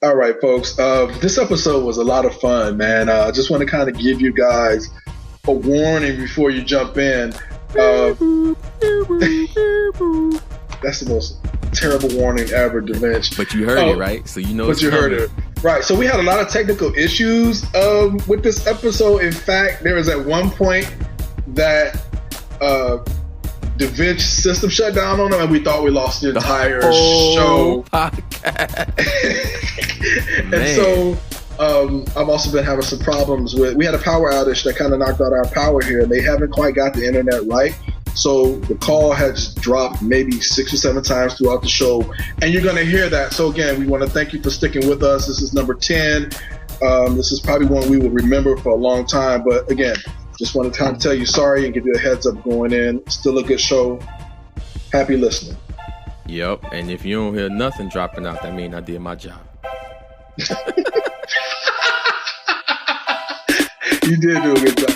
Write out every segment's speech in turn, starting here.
All right, folks. This episode was a lot of fun, man. I just want to kind of give you guys a warning before you jump in. That's the most terrible warning ever, Davench. But you heard it, right? So you know. But you heard it, right? So we had a lot of technical issues with this episode. In fact, there was at one point that Davench system shut down on him, and we thought we lost the entire show. And so I've also been having some problems with. We had a power outage that kind of knocked out our power here, and they haven't quite got the internet right. So the call has dropped maybe 6 or 7 times throughout the show, and you're going to hear that. So again, we want to thank you for sticking with us. This is number 10. This is probably one we will remember for a long time. But again, just want to tell you sorry and give you a heads up going in. Still a good show. Happy listening. Yep. And if you don't hear nothing dropping out, that means I did my job. You did do a good job.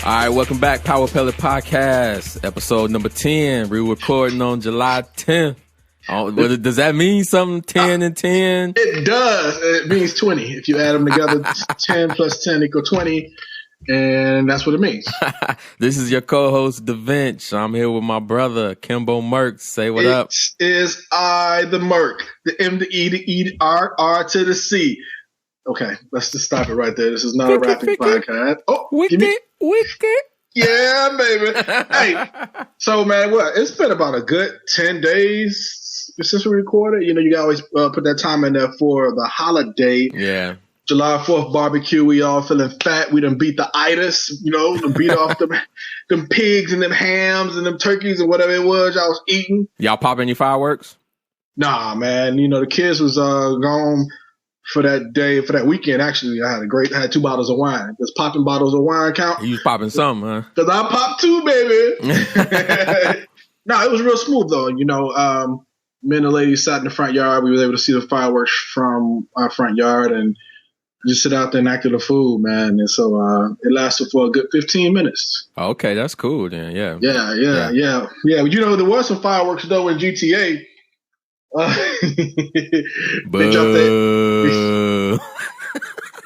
All right, welcome back, Power Pellet Podcast, episode number 10. We're recording on July 10th. Does that mean something, 10 and 10? It does. It means 20. If you add them together, 10 plus 10 equal 20, and that's what it means. This is your co-host, Davench. I'm here with my brother, AkimboMerc. Say what up. It is I, the Merc, the M, the E, the E, the R to the C. Okay, let's just stop it right there. This is not a rapping podcast. Oh, wicked. Yeah, baby. Hey, so man, it's been about a good 10 days since we recorded. You know, you always put that time in there for the holiday. Yeah. July 4th barbecue. We all feeling fat. We done beat the itis, you know, done beat off them pigs and them hams and them turkeys and whatever it was I was eating. Y'all popping any fireworks? Nah, man. You know, the kids was gone for that day, for that weekend. Actually, I had 2 bottles of wine. Does popping bottles of wine count? You was popping some, huh? Because I popped 2, baby. No, it was real smooth, though. You know, me and the ladies sat in the front yard. We was able to see the fireworks from our front yard and just sit out there and act the fool, man. And so it lasted for a good 15 minutes. Okay, that's cool then, yeah. Yeah. You know, there was some fireworks, though, in GTA. They jumped in.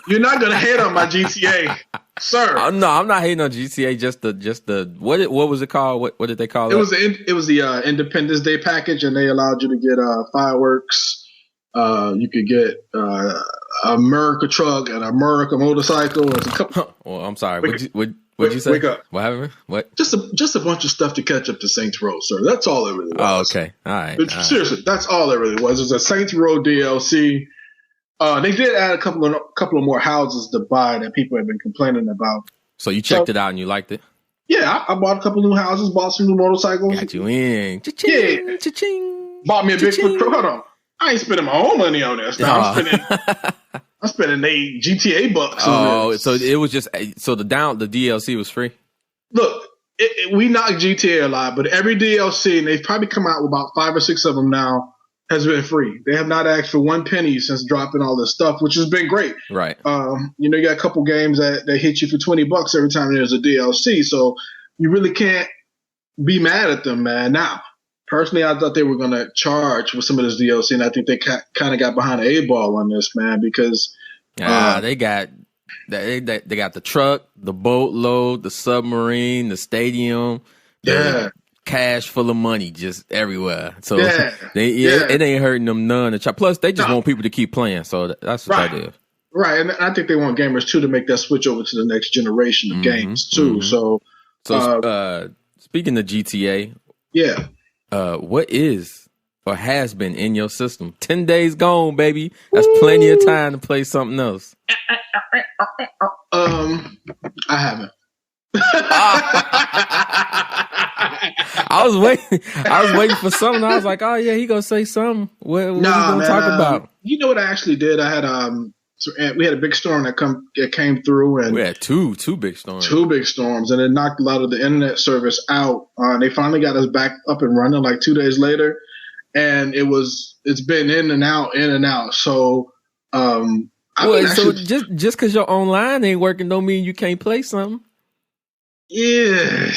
You're not gonna hate on my GTA, sir. No, I'm not hating on GTA. Just the what was it called? What did they call it? It was the Independence Day package, and they allowed you to get fireworks. You could get a Merc truck and a Merc motorcycle. And a couple. Well, I'm sorry. What'd you say? Wake up. What happened? What? Just a bunch of stuff to catch up to Saints Row, sir. That's all it really was. Oh, okay. All right. Seriously, that's all it really was. It was a Saints Row DLC. They did add a couple of more houses to buy that people have been complaining about. So you checked it out and you liked it? Yeah, I bought a couple new houses, bought some new motorcycles. Got you in. Cha-ching, yeah. Cha-ching. Bought me a Bigfoot. Hold on. I ain't spending my own money on this. Now I'm spending the GTA bucks on this. So it was just the DLC was free? Look, we knock GTA a lot, but every DLC, and they've probably come out with about 5 or 6 of them now, has been free. They have not asked for 1 penny since dropping all this stuff, which has been great. Right. You know, you got a couple games that hit you for $20 every time there's a DLC, so you really can't be mad at them, man. Now, personally, I thought they were going to charge for some of this DLC, and I think they kind of got behind the 8-ball on this, man, because they got the truck, the boatload, the submarine, the stadium, cash full of money just everywhere. So it ain't hurting them none. Plus, they just want people to keep playing. So that's what that is. Right, and I think they want gamers too to make that switch over to the next generation of games too. So speaking of GTA, what is or has been in your system? 10 days gone, baby. That's plenty of time to play something else. I haven't. I was waiting for something. I was like, oh yeah, he gonna say something. What he gonna talk about? You know what I actually did? I had we had a big storm that came through, and we had two big storms. Two big storms, and it knocked a lot of the internet service out. They finally got us back up and running like 2 days later, and it's been in and out. So, just because your online ain't working, don't mean you can't play something. Yeah.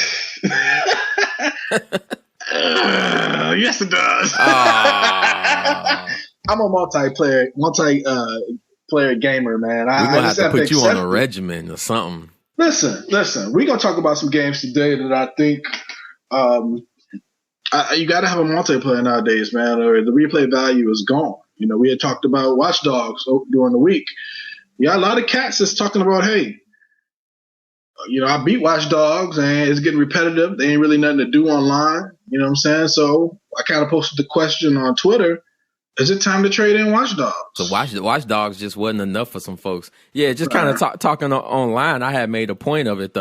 Yes, it does. I'm a multiplayer gamer, man. We're gonna have to put you on a regimen or something. Listen. We're gonna talk about some games today that I think you got to have a multiplayer nowadays, man, or the replay value is gone. You know, we had talked about Watch Dogs during the week. Yeah, a lot of cats is talking about, hey, you know, I beat Watch Dogs and it's getting repetitive. There ain't really nothing to do online. You know what I'm saying? So I kind of posted the question on Twitter. Is it time to trade in Watch Dogs? So Watch Dogs just wasn't enough for some folks. Yeah, just kind of talking online. I had made a point of it.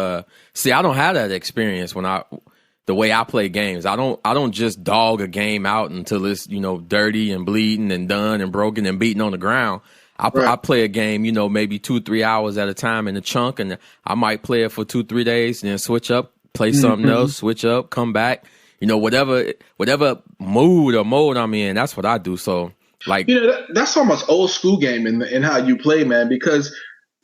See, I don't have that experience the way I play games. I don't just dog a game out until it's, you know, dirty and bleeding and done and broken and beaten on the ground. I play a game, you know, maybe 2-3 hours at a time in a chunk, and I might play it for 2-3 days and then switch up, play something else, switch up, come back. You know, whatever mood or mode I'm in, that's what I do. So, like, you know, that's almost old school game in how you play, man. Because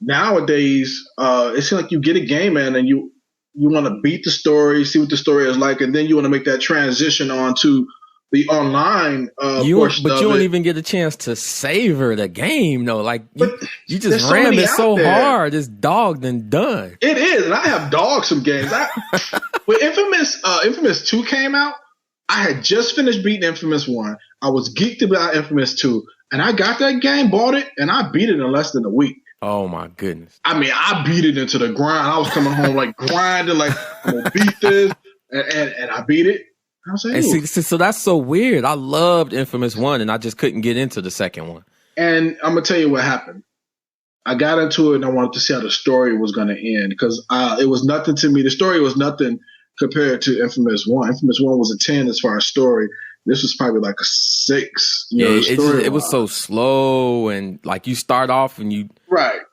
nowadays, it seems like you get a game, man, and you want to beat the story, see what the story is like, and then you want to make that transition onto the online portion. But you don't even get a chance to savor the game, though. Like, you just ram it so hard, it's dogged and done. It is, and I have dogged some games. When Infamous 2 came out, I had just finished beating Infamous 1. I was geeked about Infamous 2, and I got that game, bought it, and I beat it in less than a week. Oh my goodness! I mean, I beat it into the grind. I was coming home like grinding, like I'm gonna beat this, and I beat it. I was like, so that's so weird. I loved Infamous 1, and I just couldn't get into the second one. And I'm gonna tell you what happened. I got into it, and I wanted to see how the story was gonna end because it was nothing to me. The story was nothing compared to Infamous 1. Infamous 1 was a 10 as far as story. This was probably like a 6. It was so slow, and like you start off and you it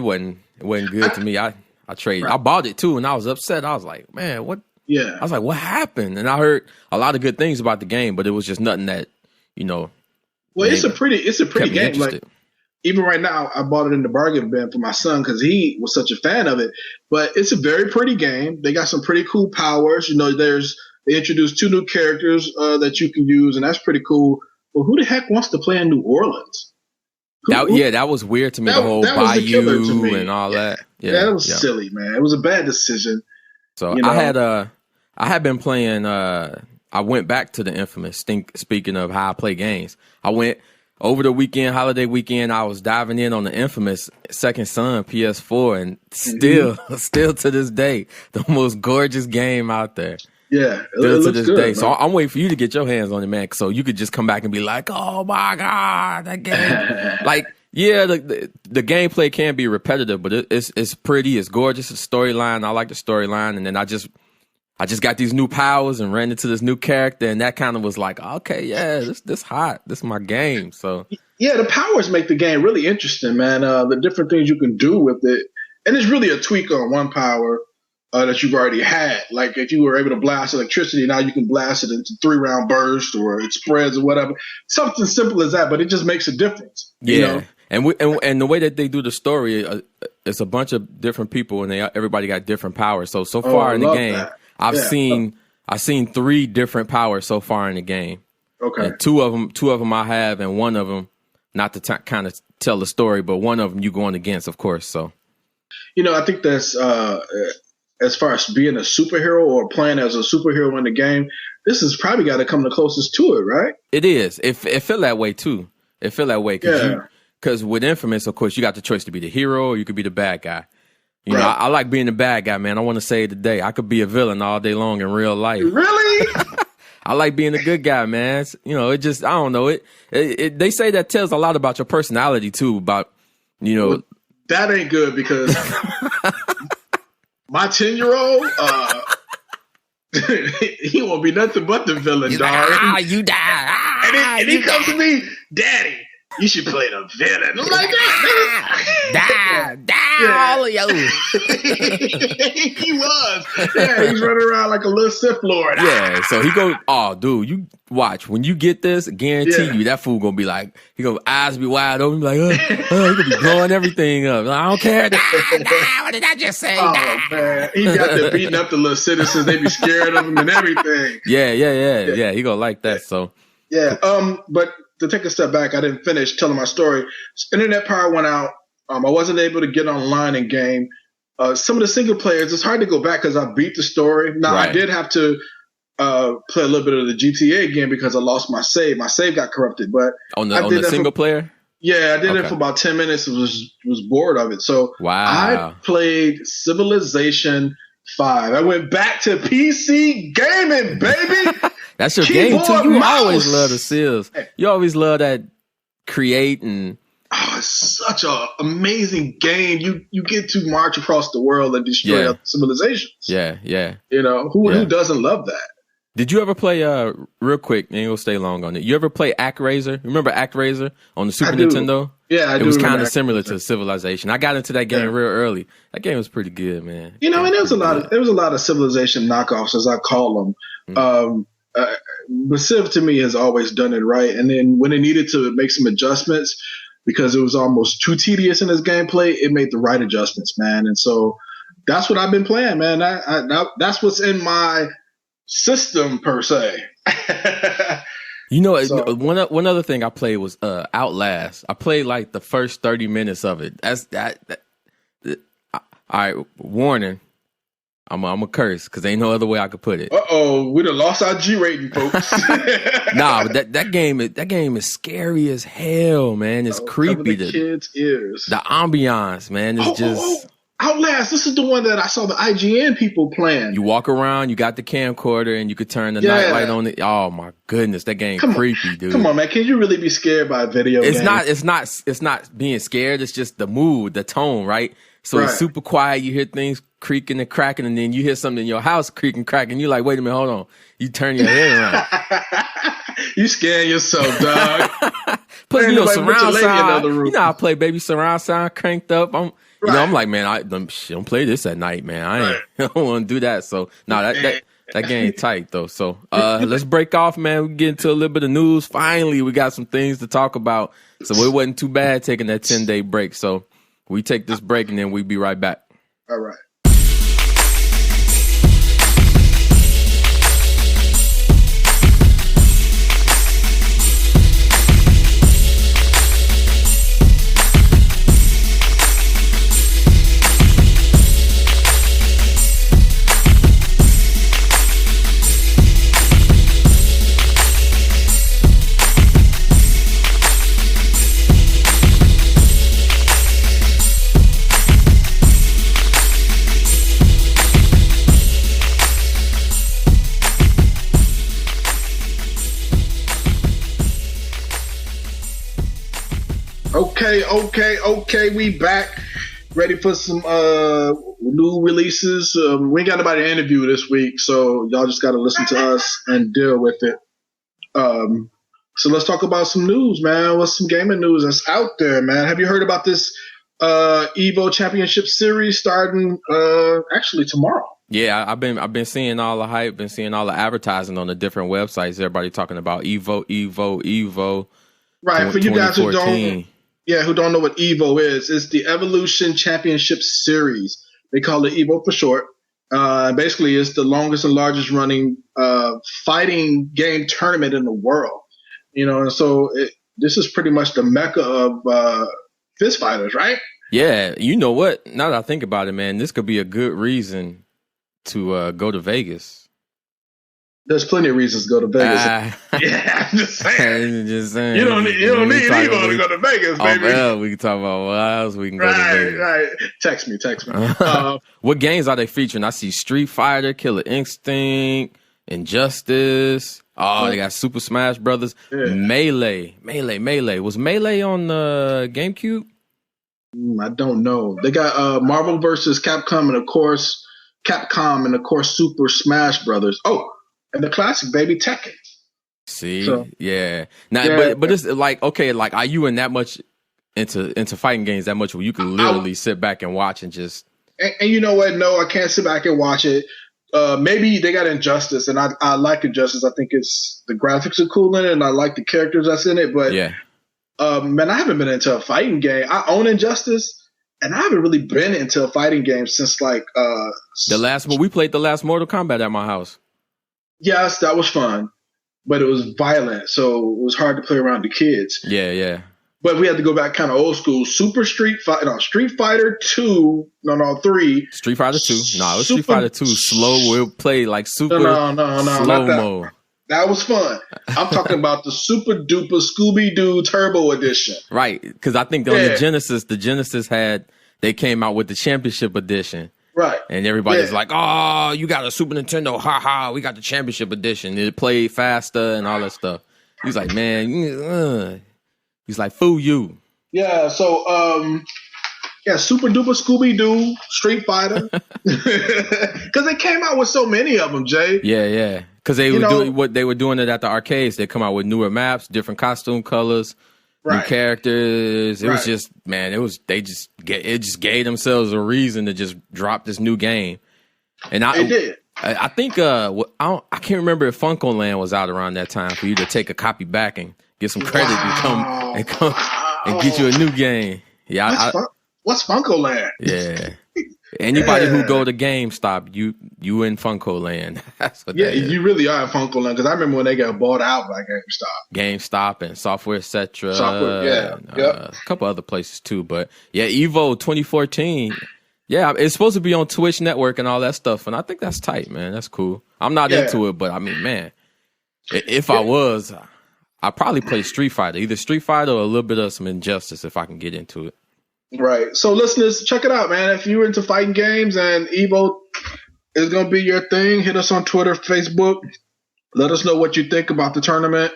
wasn't good to me. I traded. I bought it too, and I was upset. I was like, man, what? Yeah. I was like, what happened? And I heard a lot of good things about the game, but it was just nothing that, you know. Well, it's a pretty game. Like, even right now, I bought it in the bargain bin for my son because he was such a fan of it. But it's a very pretty game. They got some pretty cool powers. You know, they introduced 2 new characters that you can use, and that's pretty cool. But who the heck wants to play in New Orleans? That was weird to me. The whole Bayou and all that. Yeah, that was silly, man. It was a bad decision. So, you know? I had been playing. I went back to the Infamous. Speaking of how I play games, I went over the weekend, holiday weekend. I was diving in on the Infamous Second Son PS4, and still to this day, the most gorgeous game out there. Yeah, still to this day. Man. So I'm waiting for you to get your hands on it, man. So you could just come back and be like, "Oh my god, that game!" Like, yeah, the gameplay can be repetitive, but it's pretty, it's gorgeous. The storyline, I like the storyline, and then I just got these new powers and ran into this new character, and that kind of was like, okay, yeah, this hot. This is my game. So yeah, the powers make the game really interesting, man. The different things you can do with it, and it's really a tweak on one power that you've already had. Like if you were able to blast electricity, now you can blast it into 3-round bursts, or it spreads or whatever. Something simple as that, but it just makes a difference. Yeah, you know? and the way that they do the story, it's a bunch of different people, and everybody got different powers. So far in the game, I've seen 3 different powers so far in the game. Okay, and two of them I have, and one of them, not to kind of tell the story, but one of them you going against, of course. So, you know, I think that's as far as being a superhero or playing as a superhero in the game, this has probably got to come the closest to it, right? It is. It felt that way too. It felt that way because with Infamous, of course, you got the choice to be the hero or you could be the bad guy. You know, I like being the bad guy, man. I want to save the day. I could be a villain all day long in real life. Really? I like being a good guy, man. You know, it just, I don't know. It they say that tells a lot about your personality too, about, you know, that ain't good because my 10-year-old, he won't be nothing but the villain, He's dog. like, you die. And he comes to me, Daddy, you should play the villain. I'm like, die, all of you. He was. Yeah, he's running around like a little Sith Lord. Yeah, so he go, oh, dude, you watch. When you get this, guarantee you, that fool gonna be like, he gonna eyes be wide open, be like, he gonna be blowing everything up. Like, I don't care. What did I just say? Man. He got there beating up the little citizens. They be scared of him and everything. Yeah. He gonna like that, so. Yeah, but to take a step back, I didn't finish telling my story. Internet power went out. I wasn't able to get online in game. Some of the single players, it's hard to go back because I beat the story. Now, I did have to play a little bit of the GTA again because I lost my save. My save got corrupted. But on the single player? Yeah, I did it for about 10 minutes. Was bored of it. So I played Civilization 5. I went back to PC gaming, baby. That's your game too. You always love the Civs. You always love that create and. Oh, it's such an amazing game. You get to march across the world and destroy other civilizations. Yeah. You know, who doesn't love that? Did you ever play, real quick, and you'll stay long on it, you ever play ActRaiser? Remember ActRaiser on the Super Nintendo? Yeah, I do. It was kind of similar to Civilization. I got into that game real early. That game was pretty good, man. You know, and there was a lot of Civilization knockoffs, as I call them. Mm-hmm. But Civ to me has always done it right. And then when it needed to make some adjustments, because it was almost too tedious in its gameplay, it made the right adjustments, man. And so that's what I've been playing, man. That's what's in my system, per se. You know, one other thing I played was Outlast. I played like the first 30 minutes of it. All right, warning. I'm a curse because ain't no other way I could put it. We done lost our G rating, folks. Nah, but that game is scary as hell, man. It's creepy. The kids' ears. The ambiance, man, is just. Outlast. This is the one that I saw the IGN people playing. You walk around, you got the camcorder, and you could turn the nightlight on it. Oh my goodness, that game creepy, dude. Come on, man. Can you really be scared by a video game? It's not being scared. It's just the mood, the tone, right? So it's super quiet. You hear things creaking and cracking, and then you hear something in your house creaking, cracking. You're like, wait a minute, hold on. You turn your head around. You scaring yourself, dog. Plus, surround sound. You know, I play baby surround sound cranked up. I'm like, man, I don't play this at night, man. I don't want to do that. So, that game tight, though. So, let's break off, man. We get into a little bit of news. Finally, we got some things to talk about. So, it wasn't too bad taking that 10-day break. So, we take this break, and then we'll be right back. All right. Okay. We back. Ready for some new releases. We ain't got nobody to interview this week, so y'all just got to listen to us and deal with it. So let's talk about some news, man. What's some gaming news that's out there, man? Have you heard about this Evo Championship Series starting actually tomorrow? Yeah, I've been seeing all the hype, been seeing all the advertising on the different websites. Everybody talking about Evo. Right, for you guys who don't know what Evo is, it's the Evolution Championship Series. They call it Evo for short. Basically, it's the longest and largest running fighting game tournament in the world. You know, and so this is pretty much the mecca of fist fighters, right? Yeah, you know what? Now that I think about it, man, this could be a good reason to go to Vegas. There's plenty of reasons to go to Vegas. Yeah, I'm just saying. You don't need Evo to go to Vegas, baby. Well, we can talk about what else we can go to Vegas. Right. Text me. What games are they featuring? I see Street Fighter, Killer Instinct, Injustice. Oh, they got Super Smash Brothers. Yeah. Melee. Was Melee on GameCube? I don't know. They got Marvel versus Capcom, and of course Super Smash Brothers. Oh, and the classic baby Tekken. See, yeah. Now, but it's like, okay, like, are you in that much into fighting games that much where you can literally sit back and watch and just? And you know what? No, I can't sit back and watch it. Maybe they got Injustice, and I like Injustice. I think it's the graphics are cool in it, and I like the characters that's in it. But man, I haven't been into a fighting game. I own Injustice, and I haven't really been into a fighting game since like we played the last Mortal Kombat at my house. Yes, that was fun, but it was violent, so it was hard to play around the kids. Yeah. But we had to go back kind of old school. Street Fighter 2, 3. Street Fighter 2. No, it was Street Fighter 2 slow. We'll play like super slow-mo. That was fun. I'm talking about the super duper Scooby-Doo Turbo Edition. Right, because I think on the Genesis they came out with the Championship Edition. Right. And everybody's like, oh, you got a Super Nintendo. Ha ha, we got the Championship Edition. It played faster and all that stuff. He's like, man, he's like, fool you. Yeah, so, super duper Scooby-Doo, Street Fighter. Because they came out with so many of them, Jay. Yeah. Because they were doing it at the arcades. They come out with newer maps, different costume colors, new characters. It was just, man, it just gave themselves a reason to just drop this new game. And they did. I think I can't remember if FuncoLand was out around that time for you to take a copy back and get some credit and come and get you a new game. Yeah, what's FuncoLand? Yeah. Anybody who go to GameStop, you in FuncoLand. That's what that is. You really are in FuncoLand, because I remember when they got bought out by GameStop and Software Etc. And, a couple other places too. But yeah, Evo 2014. Yeah, it's supposed to be on Twitch Network and all that stuff, and I think that's tight, man. That's cool. I'm not into it, but I mean, man, if I was, I'd probably play Street Fighter, either Street Fighter or a little bit of some Injustice if I can get into it. Right. So listeners, check it out, man. If you're into fighting games and Evo is going to be your thing, hit us on Twitter, Facebook. Let us know what you think about the tournament.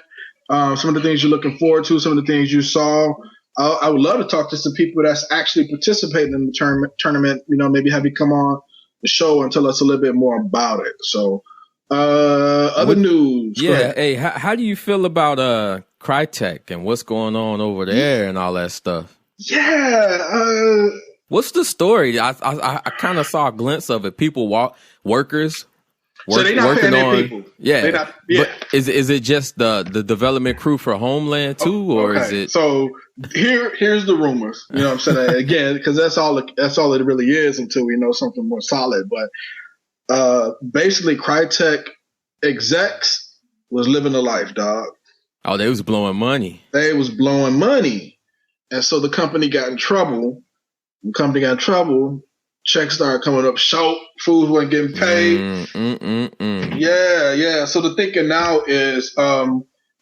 Some of the things you're looking forward to, some of the things you saw. I would love to talk to some people that's actually participating in the tournament. You know, maybe have you come on the show and tell us a little bit more about it. So, other news. Yeah. Hey, how do you feel about Crytek and what's going on over there and all that stuff? Yeah. What's the story? I kind of saw a glimpse of it. Workers. So they're not paying their people. Yeah. But is it just the development crew for Homeland too, or is it? So here's the rumors. You know what I'm saying? Again, because that's all it really is until we know something more solid. But basically, Crytek execs was living the life, dog. Oh, they was blowing money. And so the company got in trouble. Checks started coming up short. Fools weren't getting paid. Yeah. So the thinking now is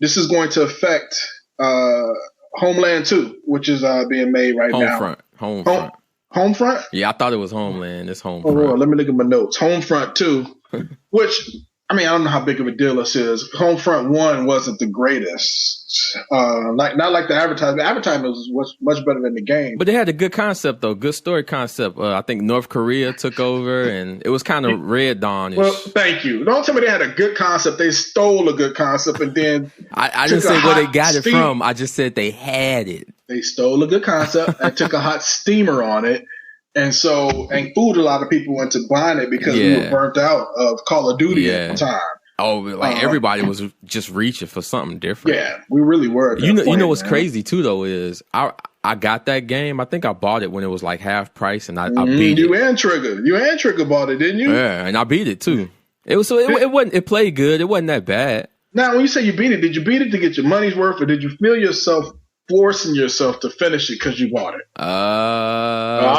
this is going to affect Homeland 2, which is being made right now. Homefront? Yeah, I thought it was Homeland. It's Homefront. Oh, let me look at my notes. Homefront 2, which, I mean, I don't know how big of a deal this is. Homefront 1 wasn't the greatest. Not like the advertisement. The advertisement was much better than the game. But they had a good concept, though. Good story concept. I think North Korea took over, and it was kind of Red Dawn-ish. Well, thank you. Don't tell me they had a good concept. They stole a good concept, and then I didn't say where they got it from. I just said they had it. They stole a good concept and took a hot steamer on it. And fooled a lot of people into buying it because we were burnt out of Call of Duty at the time. Oh, like everybody was just reaching for something different. Yeah, we really were. You know what's crazy too though is I got that game. I think I bought it when it was like half price, and I beat it. You and Trigger bought it, didn't you? Yeah, and I beat it too. It wasn't. It played good. It wasn't that bad. Now, when you say you beat it, did you beat it to get your money's worth, or did you feel yourself forcing yourself to finish it because you bought it? Probably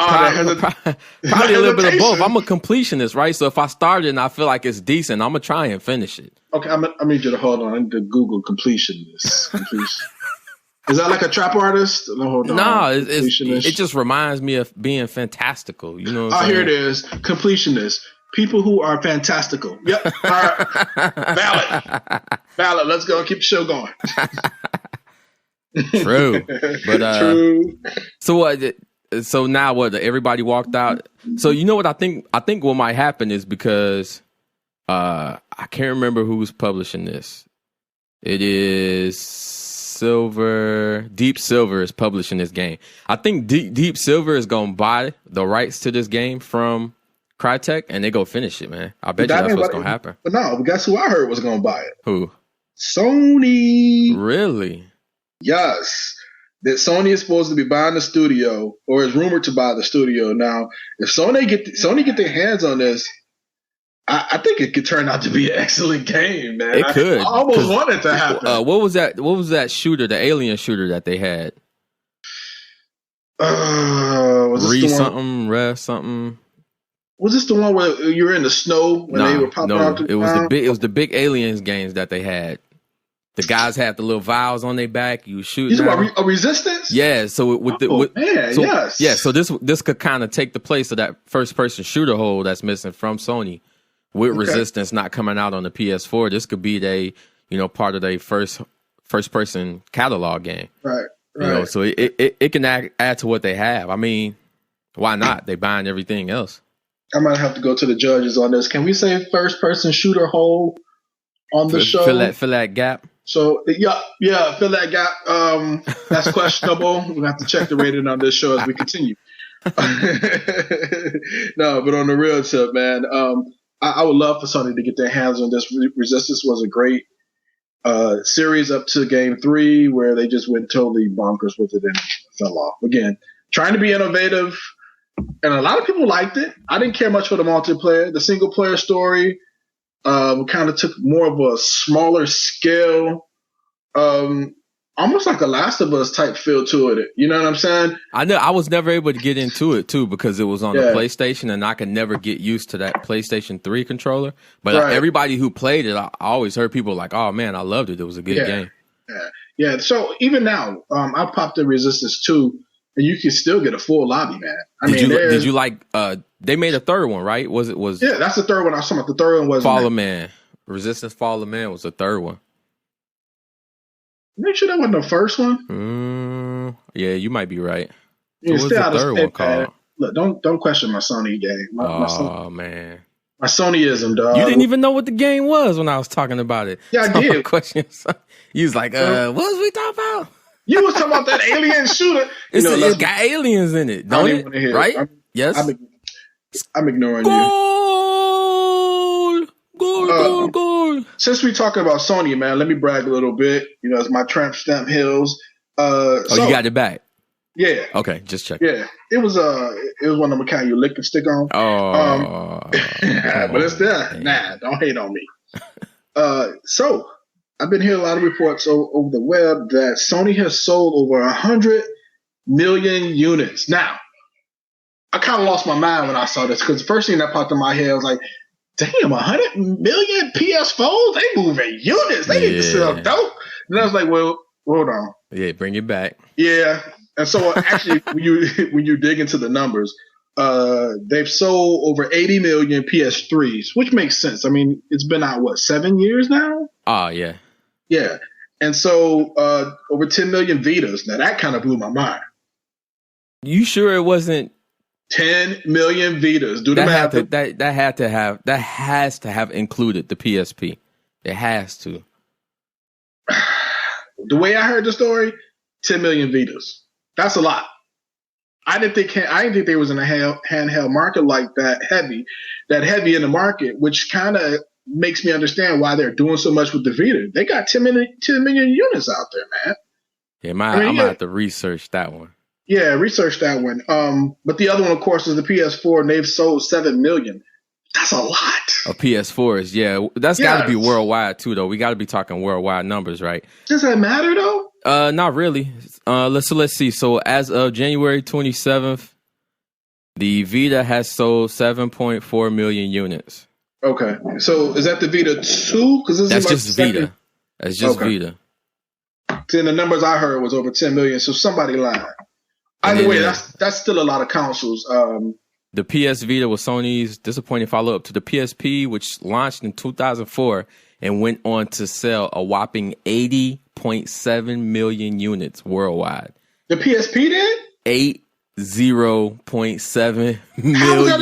a little bit of both. I'm a completionist, right? So if I started and I feel like it's decent, I'm gonna try and finish it. Okay, I need you to hold on. I need to Google completionist. Is that like a trap artist? No, hold on. No, it just reminds me of being fantastical. You know what I'm saying? Here it is. Completionist. People who are fantastical. Yep. All right. Valid. Let's go. Keep the show going. True. But True. So what? So now what? Everybody walked out. So you know what I think? I think what might happen is because I can't remember who was publishing this. It is Deep Silver is publishing this game. I think Deep Silver is gonna buy the rights to this game from Crytek, and they go finish it, man. I bet you that's what's gonna happen. But no, guess who I heard was gonna buy it? Who? Sony. Really? Yes. That Sony is supposed to be buying the studio, or is rumored to buy the studio. Now, if Sony get their hands on this, I think it could turn out to be an excellent game, man. It could. I almost want it to happen. What was that? What was that shooter? The alien shooter that they had? Was this something? Was this the one where you were in the snow when they were popping out? It was the big aliens games that they had. The guys had the little vials on their back. You shoot. You talking about a Resistance? Yeah. So yes. Yeah. So this could kind of take the place of that first person shooter hole that's missing from Sony. With Resistance not coming out on the PS4, this could be part of their first person catalog game. Right. So it can add to what they have. I mean, why not? They buying everything else. I might have to go to the judges on this. Can we say first person shooter hole on the show? Fill that gap. So yeah, fill that gap. That's questionable. We'll have to check the rating on this show as we continue. No, but on the real tip, man. I would love for Sony to get their hands on this. Resistance was a great series up to game 3 where they just went totally bonkers with it and fell off. Again, trying to be innovative, and a lot of people liked it. I didn't care much for the multiplayer. The single player story kind of took more of a smaller scale, almost like a Last of Us type feel to it. You know what I'm saying? I know. I was never able to get into it too because it was on the PlayStation, and I could never get used to that PlayStation 3 controller. But everybody who played it, I always heard people like, "Oh man, I loved it. It was a good game." Yeah. So even now, I popped in Resistance 2, and you can still get a full lobby, man. Did you like? They made a third one, right? Yeah, that's the third one. I was talking about the third one was Fall of Man. Resistance Fall of Man was the third one. Make sure that wasn't the first one. Yeah, you might be right. So what's the third one called? Look, don't question my Sony game. Man, my Sonyism, dog. You didn't even know what the game was when I was talking about it. Yeah, I did. Question. You was like, what was we talking about? You was talking about that alien shooter. It's got aliens in it, don't it? Right? Yes. I'm ignoring you. Gold. Since we're talking about Sony, man, let me brag a little bit. It's my tramp stamp hills. You got it back? Yeah. Okay, just check. Yeah, it was one of them kind you lick and stick on. But it's there. Nah, don't hate on me. So I've been hearing a lot of reports over the web that Sony has sold over 100 million units. Now, I kind of lost my mind when I saw this because the first thing that popped in my head was like, damn, 100 million PS4s? They moving units. They need to sell dope. And I was like, well, hold on. Yeah, bring it back. Yeah. And so actually, when you dig into the numbers, they've sold over 80 million PS3s, which makes sense. I mean, it's been out, 7 years now? Oh, yeah. Yeah. And so over 10 million Vitas. Now, that kind of blew my mind. You sure it wasn't 10 million Vitas? Do the math. That has to have included the PSP. It has to. The way I heard the story, 10 million Vitas. That's a lot. I didn't think they was in a handheld market like that heavy in the market, which kind of makes me understand why they're doing so much with the Vita. They got 10 million units out there, man. Yeah, I might have to research that one. Yeah, research that one. But the other one, of course, is the PS4, and they've sold 7 million. That's a lot. Of PS4s, yeah. That's got to be worldwide, too, though. We got to be talking worldwide numbers, right? Does that matter, though? Not really. Let's see. So as of January 27th, the Vita has sold 7.4 million units. Okay. So is that the Vita 2? Because that's just Vita. That's just Vita. Then the numbers I heard was over 10 million. So somebody lied. Either way, that's still a lot of consoles. The PS Vita was Sony's disappointing follow-up to the PSP, which launched in 2004 and went on to sell a whopping 80.7 million units worldwide. The PSP did? 0.7 million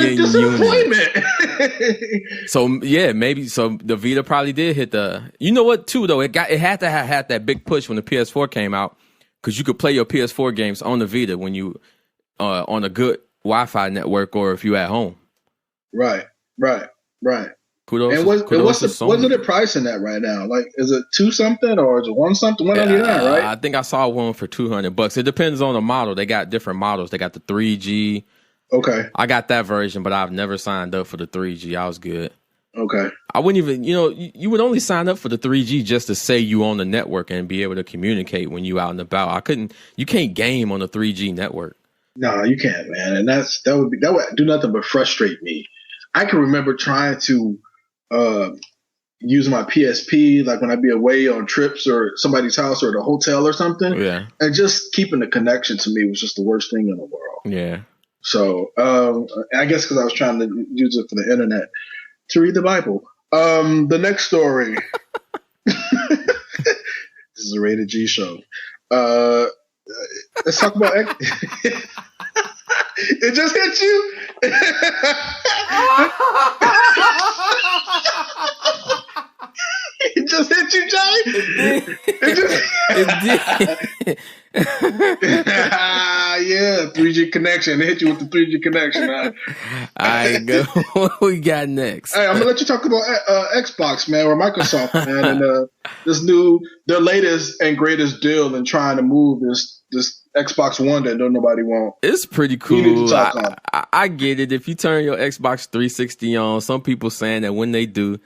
units. So yeah, maybe so the Vita probably did hit the. You know what? Too though, it had to have had that big push when the PS4 came out because you could play your PS4 games on the Vita when you on a good Wi-Fi network or if you at home. Right. Kudos. And what's the price in that right now? Like, is it 2 something or is it 1 something? 199, right? I think I saw one for $200. It depends on the model. They got different models. They got the 3G. Okay. I got that version, but I've never signed up for the 3G. I was good. Okay. I wouldn't even, you would only sign up for the 3G just to say you on the network and be able to communicate when you out and about. You can't game on the 3G network. No, you can't, man. And that would do nothing but frustrate me. I can remember trying to use my PSP, like when I'd be away on trips or somebody's house or at a hotel or something. Yeah. And just keeping the connection to me was just the worst thing in the world. Yeah. So I guess because I was trying to use it for the internet to read the Bible. The next story. This is a rated G show. Let's talk about it just hit you. It just hit you, Jay. It did. Yeah, 3G connection. They hit you with the 3G connection. All right, go. What we got next? Hey, I'm gonna let you talk about Xbox, man, or Microsoft, man, and their latest and greatest deal in trying to move this Xbox One that don't nobody want. It's pretty cool. I get it. If you turn your Xbox 360 on, some people saying that when they do,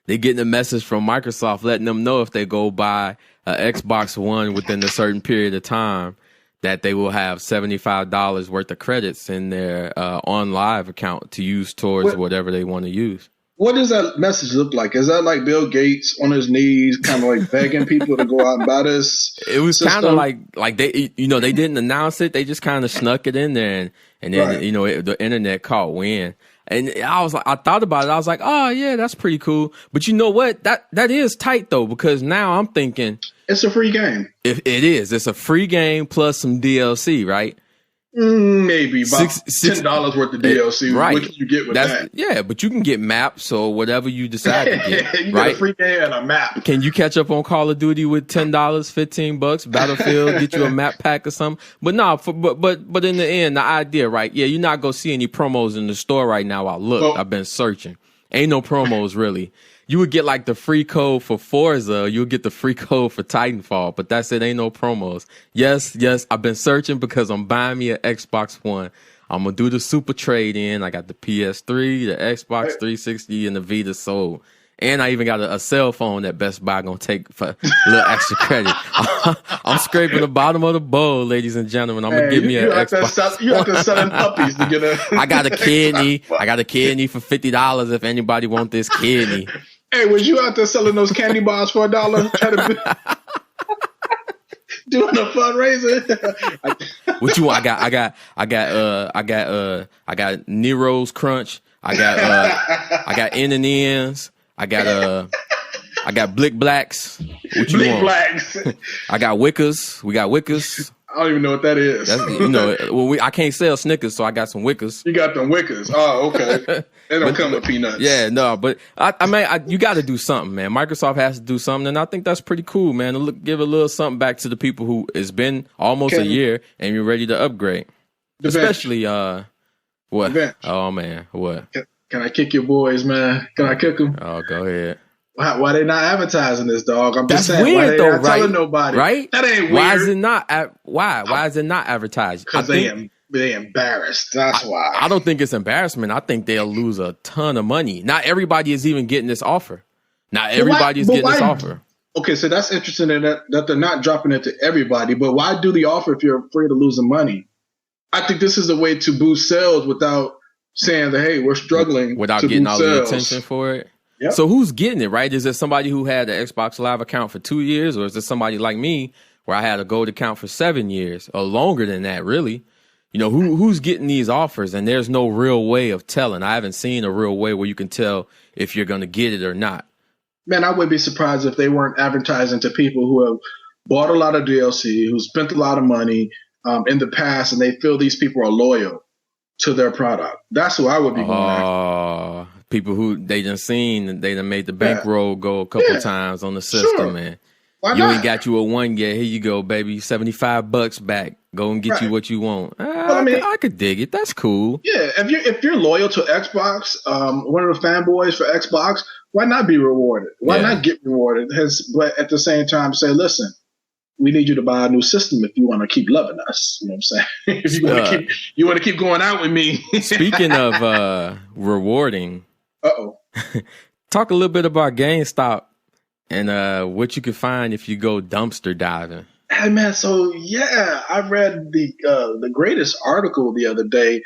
they getting a message from Microsoft letting them know if they go buy an Xbox One within a certain period of time that they will have $75 worth of credits in their on live account to use towards whatever they want to use. What does that message look like? Is that like Bill Gates on his knees, kind of like begging people to go out and buy this? It was kind of like they, they didn't announce it. They just kind of snuck it in there, and then right. The internet caught wind. And I thought about it. I was like, oh yeah, that's pretty cool. But you know what? That is tight though, because now I'm thinking it's a free game. If it is, it's a free game plus some DLC, right? Maybe about $10 worth of DLC. Right. What can you get with that? Yeah, but you can get maps or whatever you decide to get. You right? get a free game and a map. Can you catch up on Call of Duty with $10, $15, Battlefield, get you a map pack or something? But no, but in the end, the idea, right? Yeah, you're not gonna see any promos in the store right now. I've been searching. Ain't no promos really. You would get like the free code for Forza, you would get the free code for Titanfall, but that's it. Ain't no promos. Yes, I've been searching because I'm buying me an Xbox One. I'm gonna do the super trade in. I got the PS3, the Xbox 360, and the Vita sold. And I even got a cell phone that Best Buy gonna take for a little extra credit. I'm scraping the bottom of the bowl, ladies and gentlemen. I'm gonna give me an Xbox. You have to selling puppies to get a. I got a kidney. I got a kidney for $50 if anybody want this kidney. Hey, was you out there selling those candy bars for $1? Trying to doing a fundraiser. What you want? I got Nero's Crunch. I got N&N's. I got Blick Blacks. What you want? Blacks. I got Wickers. We got Wickers. I don't even know what that is. I can't sell Snickers, so I got some Wickers. You got them Wickers. Oh, okay. They don't come with peanuts. Yeah, no, but I mean, you got to do something, man. Microsoft has to do something, and I think that's pretty cool, man. To give a little something back to the people who it's been almost a year and you're ready to upgrade. Especially what? Davench. Oh man, what? Can I kick your boys, man? Can I kick them? Oh, go ahead. Why they not advertising this, dog? I'm just That's saying. Weird, why they though, not telling nobody? Right? That ain't weird. Why is it not? Why is it not advertised? Because they embarrassed. That's why. I don't think it's embarrassment. I think they'll lose a ton of money. Not everybody is even getting this offer. Not everybody is getting this offer. Okay, so that's interesting that they're not dropping it to everybody. But why do the offer if you're afraid of losing money? I think this is a way to boost sales without saying that, hey, we're struggling. Without getting all the attention for it. Yep. So who's getting it, right? Is it somebody who had the Xbox Live account for 2 years, or is it somebody like me where I had a gold account for 7 years or longer than that, really? Who's getting these offers? And there's no real way of telling. I haven't seen a real way where you can tell if you're going to get it or not. Man, I wouldn't be surprised if they weren't advertising to people who have bought a lot of DLC, who spent a lot of money, in the past, and they feel these people are loyal to their product. That's who I would be going after. People who they done seen, they done made the bankroll go a couple times on the system, man. Why you not? Ain't got you a one yet. Here you go, baby. $75 back. Go and get you what you want. I could dig it. That's cool. Yeah, if you're loyal to Xbox, one of the fanboys for Xbox, why not be rewarded? Why not get rewarded? But at the same time, say, listen, we need you to buy a new system if you want to keep loving us. You know what I'm saying? If you want to keep going out with me. Speaking of rewarding, talk a little bit about GameStop and what you can find if you go dumpster diving. Hey man, so I read the greatest article the other day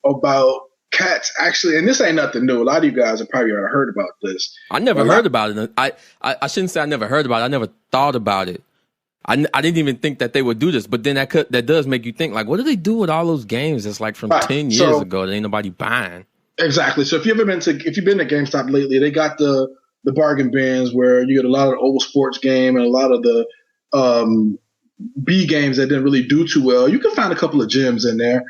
about cats actually, and this ain't nothing new. A lot of you guys have probably already heard about this. I never heard about it. I shouldn't say I never heard about it. I never thought about it. I didn't even think that they would do this, but then that does make you think, like, what do they do with all those games that's like from 10 years ago that ain't nobody buying? Exactly. So if you've been to GameStop lately, they got the bargain bins where you get a lot of old sports game and a lot of the B games that didn't really do too well. You can find a couple of gems in there.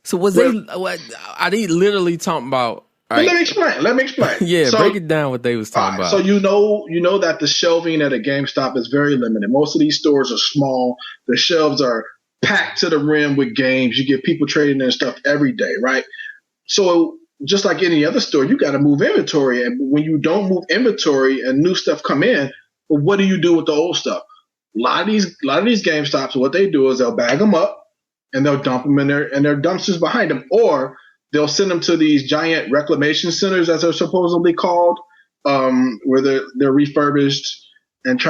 So are they literally talking about? Right. Let me explain. Yeah, break it down what they was talking about. So you know that the shelving at a GameStop is very limited. Most of these stores are small. The shelves are packed to the rim with games. You get people trading their stuff every day, right? So just like any other store, you got to move inventory. And when you don't move inventory and new stuff come in, well, what do you do with the old stuff? A lot of these GameStops, what they do is they'll bag them up and they'll dump them in their dumpsters behind them, or they'll send them to these giant reclamation centers, as they're supposedly called, where they're refurbished and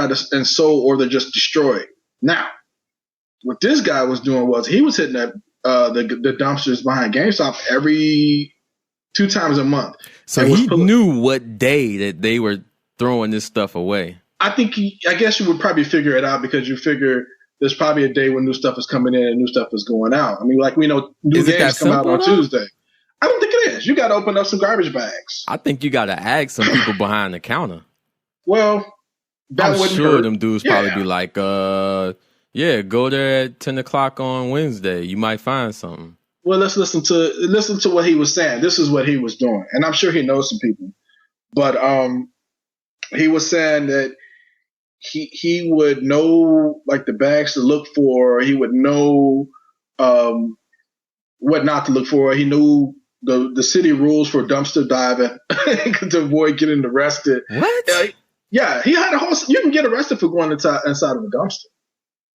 sold, or they're just destroyed. Now, what this guy was doing was he was hitting the dumpsters behind GameStop every 2 times a month. So he knew what day that they were throwing this stuff away. I guess you would probably figure it out, because you figure there's probably a day when new stuff is coming in and new stuff is going out. I mean, like, we know new games come out on Tuesday. I don't think it is. You got to open up some garbage bags. I think you got to ask some people behind the counter. Well, I'm sure them dudes probably be like, go there at 10 o'clock on Wednesday. You might find something. Well, let's listen to what he was saying. This is what he was doing. And I'm sure he knows some people. But he was saying that he would know, like, the bags to look for. He would know what not to look for. He knew the city rules for dumpster diving to avoid getting arrested. What? Yeah, he had a whole. You can get arrested for going inside of a dumpster.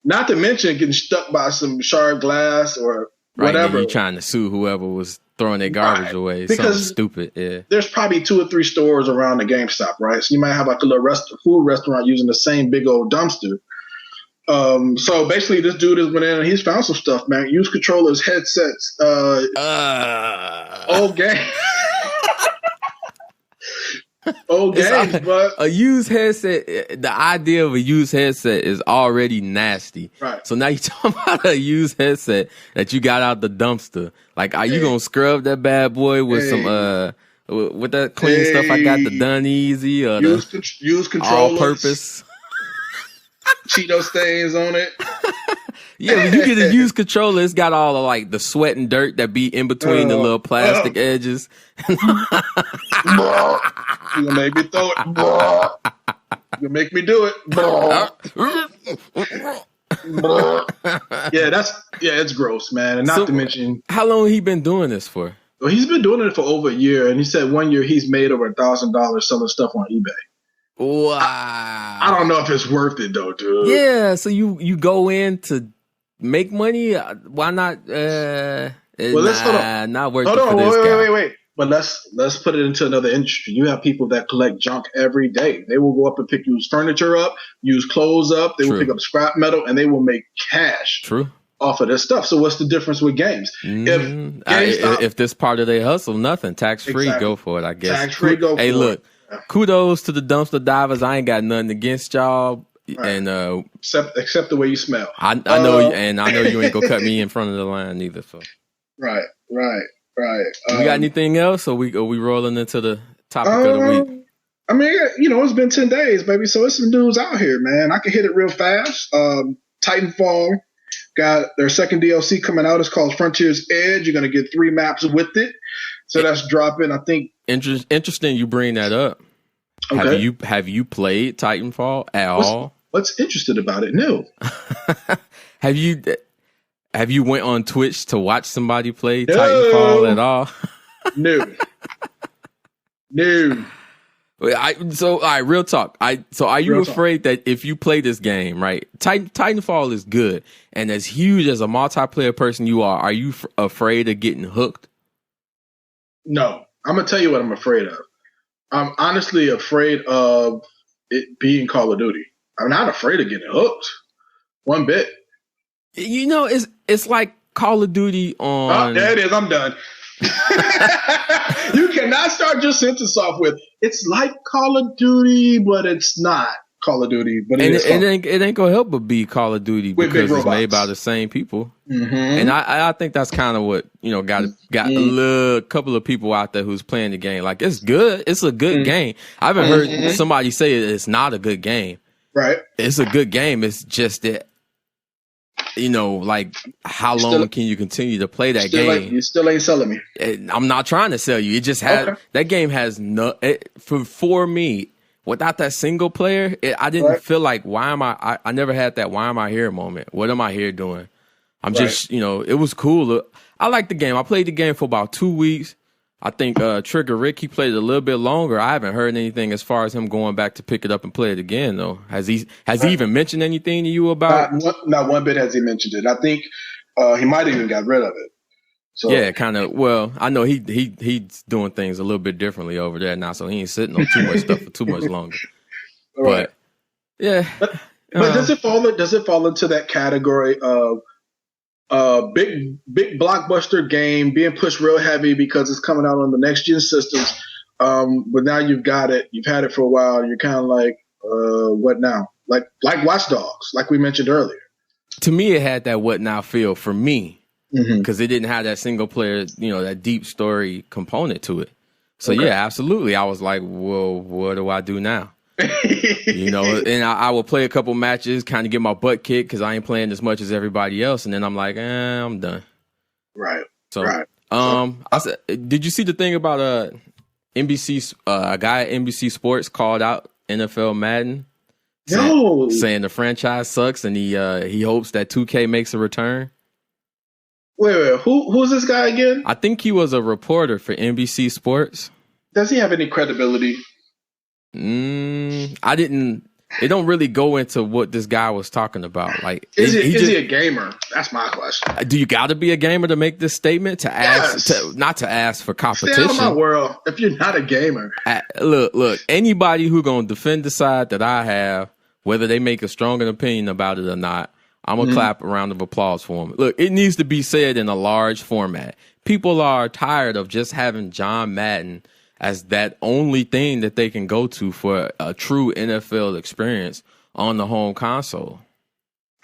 Not to mention getting stuck by some shard glass or whatever. You trying to sue whoever was throwing their garbage away? Because something stupid. Yeah. There's probably 2 or 3 stores around the GameStop, right? So you might have like a little food restaurant using the same big old dumpster. So basically, this dude has went in and he's found some stuff, man. Used controllers, headsets, old game. Old games, but a used headset. The idea of a used headset is already nasty. Right. So now you're talking about a used headset that you got out the dumpster. Like, are you gonna scrub that bad boy with some with that clean stuff I got, the Done Easy or used controllers, all-purpose Cheeto stains on it? Yeah, when you get a used controller, it's got all of, like, the sweat and dirt that be in between the little plastic edges. You gonna make me throw it. You gonna make me do it. It's gross, man. And not to mention, how long he been doing this for? Well, he's been doing it for over a year, and he said 1 year he's made over $1,000 selling stuff on eBay. Wow. I don't know if it's worth it though, dude. Yeah, so you go in to make money. Why not? Not worth it for this guy. Wait. But let's put it into another industry. You have people that collect junk every day. They will go up and pick used furniture up, used clothes up. They will pick up scrap metal, and they will make cash. Off of this stuff. So what's the difference with games? If this part of their hustle, nothing. Tax free, go for it, I guess. Tax free, go for it. Hey, look, kudos to the dumpster divers. I ain't got nothing against y'all. Right. And except the way you smell. I know, and I know you ain't gonna cut me in front of the line either. So right. We got anything else? Or we rolling into the topic of the week? I mean, it's been 10 days, baby. So it's some news out here, man. I can hit it real fast. Titanfall got their second DLC coming out. It's called Frontier's Edge. You're going to get 3 maps with it. So that's dropping, I think. Interesting you bring that up. Okay. Have you played Titanfall at all? What's interesting about it? No. Have you went on Twitch to watch somebody play Titanfall at all? No. No. All right, real talk. Are you afraid that if you play this game, right? Titanfall is good, and as huge as a multiplayer person you are you afraid of getting hooked? No. I'm gonna tell you what I'm afraid of. I'm honestly afraid of it being Call of Duty. I'm not afraid of getting hooked. One bit. You know, it's like Call of Duty on. Oh, there it is. I'm done. You cannot start your sentence off with "it's like Call of Duty," but it's not Call of Duty. But it ain't gonna help but be Call of Duty because it's made by the same people. Mm-hmm. And I think that's kind of what got a couple of people out there who's playing the game. Like, it's good. It's a good game. I haven't heard somebody say it's not a good game. Right. It's a good game. It's just that. Like, how long can you continue to play that game? You still ain't selling me. I'm not trying to sell you. It just has that game has for me. Without that single player, I didn't feel like I never had that why am I here moment. What am I here doing? I'm just it was cool. I liked the game. I played the game for about 2 weeks. I think Trigger Rick, he played it a little bit longer. I haven't heard anything as far as him going back to pick it up and play it again, though. Has he even mentioned anything to you about? Not one bit has he mentioned it. I think he might have even got rid of it. So yeah, kind of. Well, I know he's doing things a little bit differently over there now, so he ain't sitting on too much stuff for too much longer. But yeah, but does it fall into that category of big blockbuster game being pushed real heavy because it's coming out on the next gen systems, but now you've got it, you've had it for a while, you're kind of like, what now? Like Watch Dogs, like we mentioned earlier. To me, it had that what now feel for me because it didn't have that single player, that deep story component to it. So yeah, absolutely. I was like, well, what do I do now? And I will play a couple matches, kind of get my butt kicked because I ain't playing as much as everybody else, and then I'm like, I'm done. Right. So, I said, did you see the thing about NBC? A guy at NBC Sports called out NFL Madden, saying the franchise sucks, and he hopes that 2K makes a return. Wait, who's this guy again? I think he was a reporter for NBC Sports. Does he have any credibility? I didn't. It don't really go into what this guy was talking about. Like, is he a gamer? That's my question. Do you got to be a gamer to make this statement? To ask, not to ask for competition. Stay out of my world if you're not a gamer. Look. Anybody who gonna defend the side that I have, whether they make a strong opinion about it or not, I'm gonna clap a round of applause for them. Look, it needs to be said in a large format. People are tired of just having John Madden as that only thing that they can go to for a true NFL experience on the home console.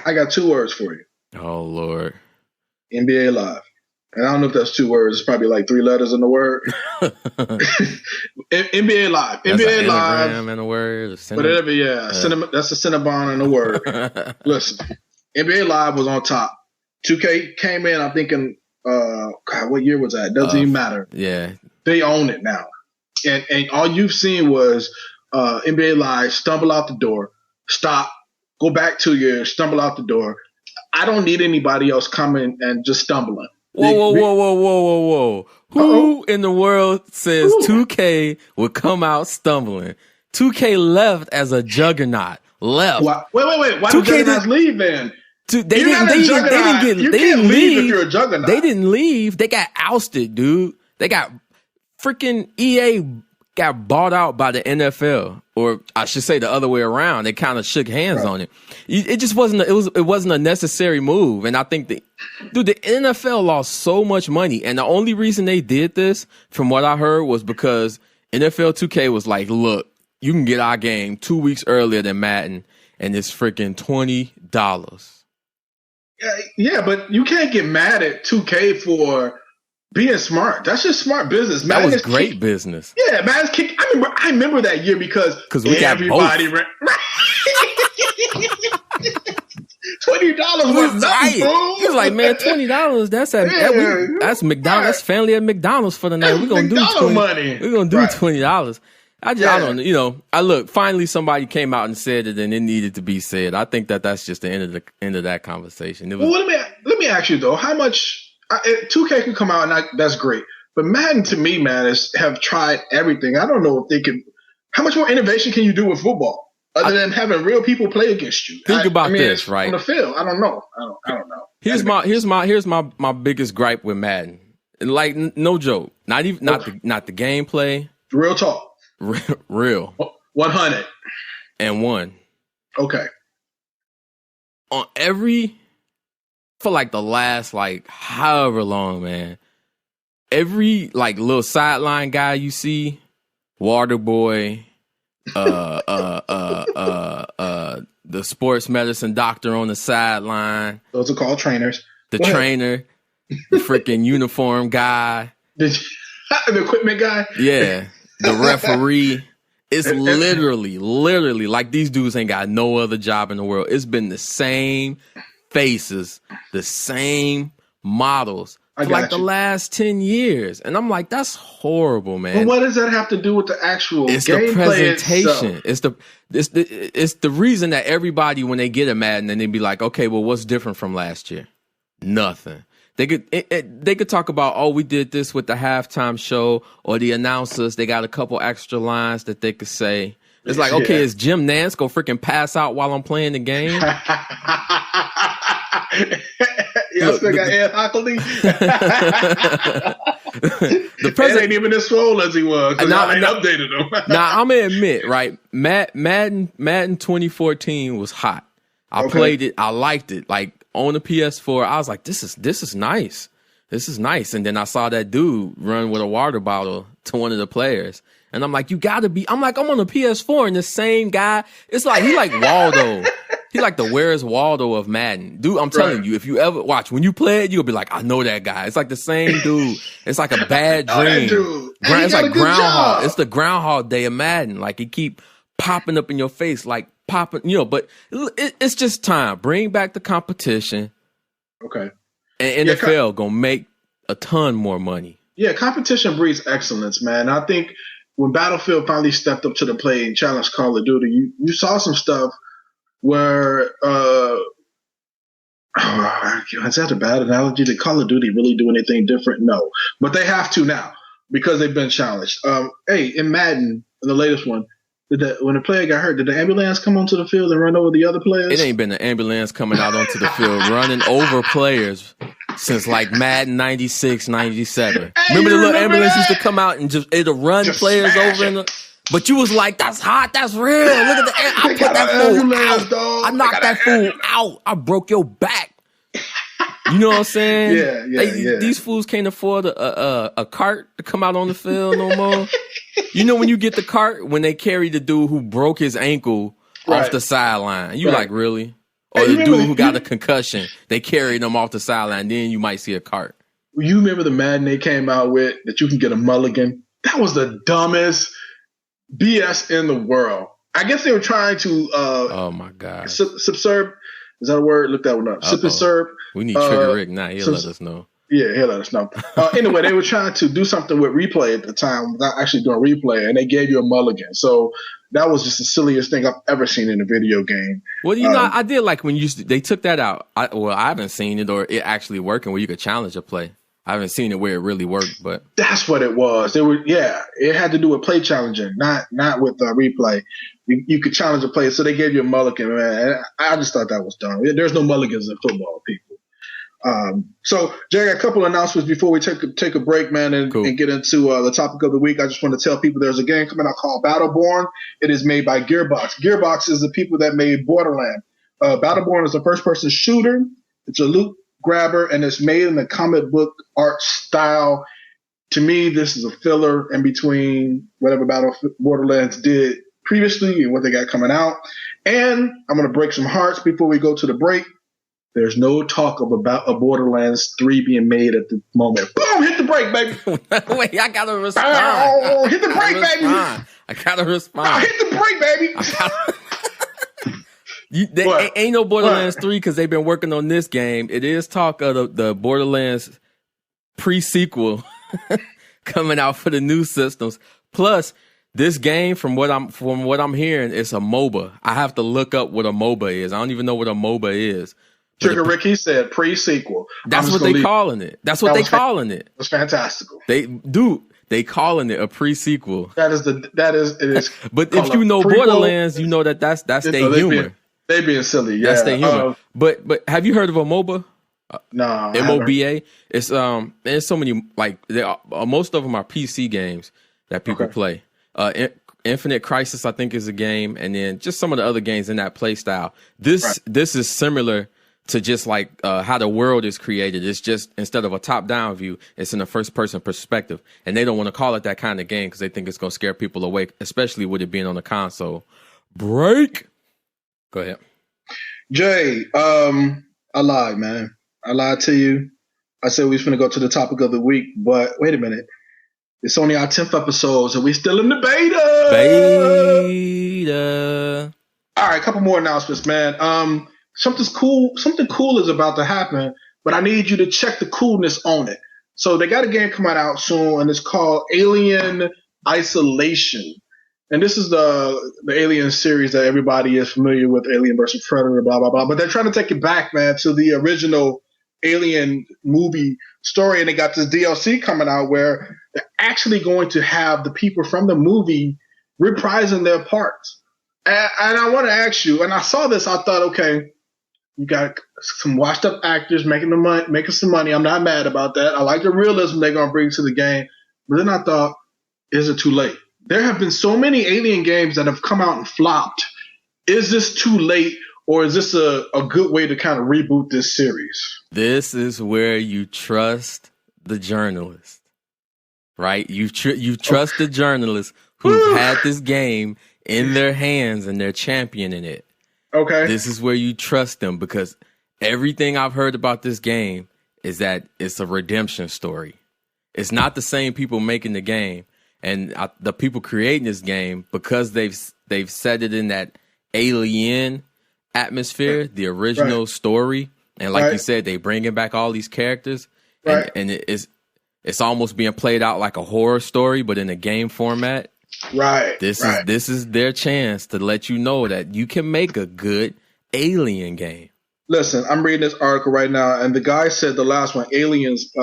I got 2 words for you. Oh, Lord. NBA Live. And I don't know if that's 2 words. It's probably like 3 letters in the word. NBA Live. That's NBA Live. And a word. Whatever, yeah. That's a Cinnabon and a word. Listen, NBA Live was on top. 2K came in, I'm thinking, God, what year was that? Doesn't even matter. Yeah. They own it now. And all you've seen was NBA Live stumble out the door, stop, go back 2 years, stumble out the door. I don't need anybody else coming and just stumbling. Whoa. Who in the world says 2K would come out stumbling? 2K left as a juggernaut. Left. Wait. Why did Juggernauts leave then? They didn't leave if you're a juggernaut. They didn't leave. They got ousted, dude. They got freaking EA got bought out by the NFL, or I should say the other way around. They kind of shook hands on it. It just wasn't. It wasn't a necessary move, and I think the NFL lost so much money, and the only reason they did this, from what I heard, was because NFL 2K was like, "Look, you can get our game 2 weeks earlier than Madden, and it's freaking $20." Yeah, but you can't get mad at 2K for being smart. That's just smart business. That was great business. Yeah, Madden's kick. I remember that year because we got everybody ran. $20 was nothing, bro. He was like, man, $20. That's McDonald's. That's family at McDonald's for the night. We're gonna do $20. We're gonna do $20. I don't know. Finally somebody came out and said it, and it needed to be said. I think that's just the end of that conversation. Well, let me ask you though, how much 2K can come out and that's great, but Madden to me, man, have tried everything. I don't know if they can. How much more innovation can you do with football? Other than having real people play against you. Think about this, right? On the field, I don't know. I don't know. Here's my biggest gripe with Madden. Like, no joke. Not the gameplay. Real talk. Real. 101. Okay. For like the last however long, man. Every little sideline guy you see, water boy. The sports medicine doctor on the sideline. Those are called trainers. The trainer, the freaking uniform guy. The equipment guy? Yeah. The referee. It's literally like these dudes ain't got no other job in the world. It's been the same faces, the same models. For the last 10 years. And I'm like, that's horrible, man. But what does that have to do with the actual It's gameplay the presentation. Itself? It's the reason that everybody, when they get a Madden, and they be like, okay, well, what's different from last year? Nothing. They could talk about, oh, we did this with the halftime show, or the announcers, they got a couple extra lines that they could say. It's like, okay, is Jim Nance gonna freaking pass out while I'm playing the game? Yes, I got Ed Hockley. The president ain't even as swole as he was because y'all ain't updated him. Now I'm gonna admit, right? Madden 2014 was hot. I played it. I liked it. Like on the PS4, I was like, this is nice. This is nice. And then I saw that dude run with a water bottle to one of the players. And I'm like, you gotta be. I'm on the PS4, and the same guy. It's like he like Waldo. He like the Where's Waldo of Madden. Dude, I'm telling you, if you ever watch, when you play it, you'll be like, I know that guy. It's like the same dude. It's like a bad dream. It's like Groundhog. Job. It's the Groundhog Day of Madden. Like he keep popping up in your face, like popping, but it's just time. Bring back the competition. Okay. And NFL gonna make a ton more money. Yeah, competition breeds excellence, man. I think when Battlefield finally stepped up to the plate and challenged Call of Duty, you saw some stuff where, is that a bad analogy? Did Call of Duty really do anything different? No. But they have to now because they've been challenged. In Madden, in the latest one, when a player got hurt, did the ambulance come onto the field and run over the other players? It ain't been an ambulance coming out onto the field running over players since like Madden 96, 97. Remember the little ambulance used to come out and it'll run players over? But you was like, that's hot, that's real. Look at I put that fool out. Dog. I knocked that fool out. I broke your back. You know what I'm saying? Yeah. These fools can't afford a cart to come out on the field no more. You know when you get the cart, when they carry the dude who broke his ankle off the sideline. You like, really? Or the dude who got a concussion, they carried him off the sideline, then you might see a cart. You remember the Madden they came out with that you can get a mulligan? That was the dumbest BS in the world. I guess they were trying to oh my god, subserve. Is that a word? Look that one up. Subserve. We need Trigger Rick now. He'll let us know. Yeah, he'll let us know. Anyway, they were trying to do something with replay at the time without actually doing replay, and they gave you a mulligan. So that was just the silliest thing I've ever seen in a video game. Well, I did like when they took that out. I haven't seen it or it actually working where you could challenge a play. I haven't seen it where it really worked, but that's what it was. It had to do with play challenging, not with replay. You could challenge a play, so they gave you a mulligan, man. I just thought that was dumb. There's no mulligans in football, people. So, Jay, a couple of announcements before we take a break, man, and get into the topic of the week. I just want to tell people there's a game coming out called Battleborn. It is made by Gearbox. Gearbox is the people that made Borderland. Battleborn is a first-person shooter. It's a loot grabber, and it's made in the comic book art style. To me, this is a filler in between whatever Borderlands did previously and what they got coming out. And I'm going to break some hearts before we go to the break. There's no talk about a Borderlands 3 being made at the moment. Boom! Hit the brake, baby. Wait, I gotta respond. Hit the brake, baby. I gotta respond. Hit the brake, baby. Ain't no Borderlands 3 because they've been working on this game. It is talk of the Borderlands pre-sequel coming out for the new systems. Plus, this game, from what I'm hearing, it's a MOBA. I have to look up what a MOBA is. I don't even know what a MOBA is. Trigger Ricky said pre-sequel. That's what they calling it. That's what they calling it. It's fantastical. They calling it a pre-sequel. It is. But if you know Borderlands, you know that's their humor. They being silly. Yeah. That's their humor. But have you heard of a MOBA? No. MOBA. It's there's so many, like most of them are PC games that people play. Infinite Crisis, I think, is a game, and then just some of the other games in that play style. This is similar to just like how the world is created. It's just, instead of a top-down view, it's in a first-person perspective, and they don't want to call it that kind of game because they think it's going to scare people away, especially with it being on the console. Break. Go ahead, Jay. I lied, man. I lied to you. I said we was going to go to the topic of the week, but wait a minute. It's only our 10th episode, and we still in the beta. All right, a couple more announcements, man. Something cool is about to happen, but I need you to check the coolness on it. So they got a game coming out soon, and it's called Alien Isolation. And this is the Alien series that everybody is familiar with, Alien versus Predator, blah, blah, blah. But they're trying to take it back, man, to the original Alien movie story, and they got this DLC coming out where they're actually going to have the people from the movie reprising their parts. And I want to ask you, and I saw this, I thought, okay, you got some washed up actors making some money. I'm not mad about that. I like the realism they're going to bring to the game. But then I thought, is it too late? There have been so many Alien games that have come out and flopped. Is this too late, or is this a good way to kind of reboot this series? This is where you trust the journalist, right? You trust the journalists who've had this game in their hands and they're championing it. Okay. This is where you trust them, because everything I've heard about this game is that it's a redemption story. It's not the same people making the game, and the people creating this game, because they've set it in that alien atmosphere, the original story, and like you said, they bringing back all these characters, and it's almost being played out like a horror story, but in a game format. Right. This is their chance to let you know that you can make a good Alien game. Listen, I'm reading this article right now, and the guy said the last one, Aliens,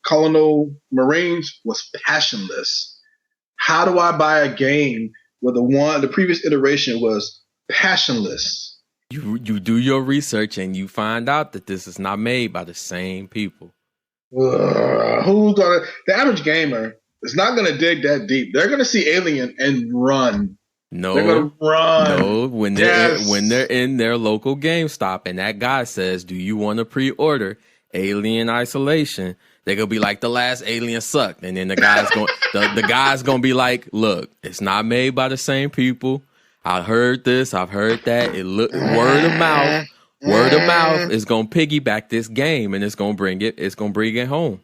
Colonial Marines, was passionless. How do I buy a game where the previous iteration was passionless? You do your research and you find out that this is not made by the same people. The average gamer is not going to dig that deep. They're going to see Alien and run. No, they're going to run. No, when they're in their local GameStop and that guy says, "Do you want to pre-order Alien Isolation?" They're gonna be like, "The last Alien sucked," and then the guy's going the guy's gonna be like, "Look, it's not made by the same people. I heard this, I've heard that. Word of mouth is gonna piggyback this game, and it's gonna bring it home."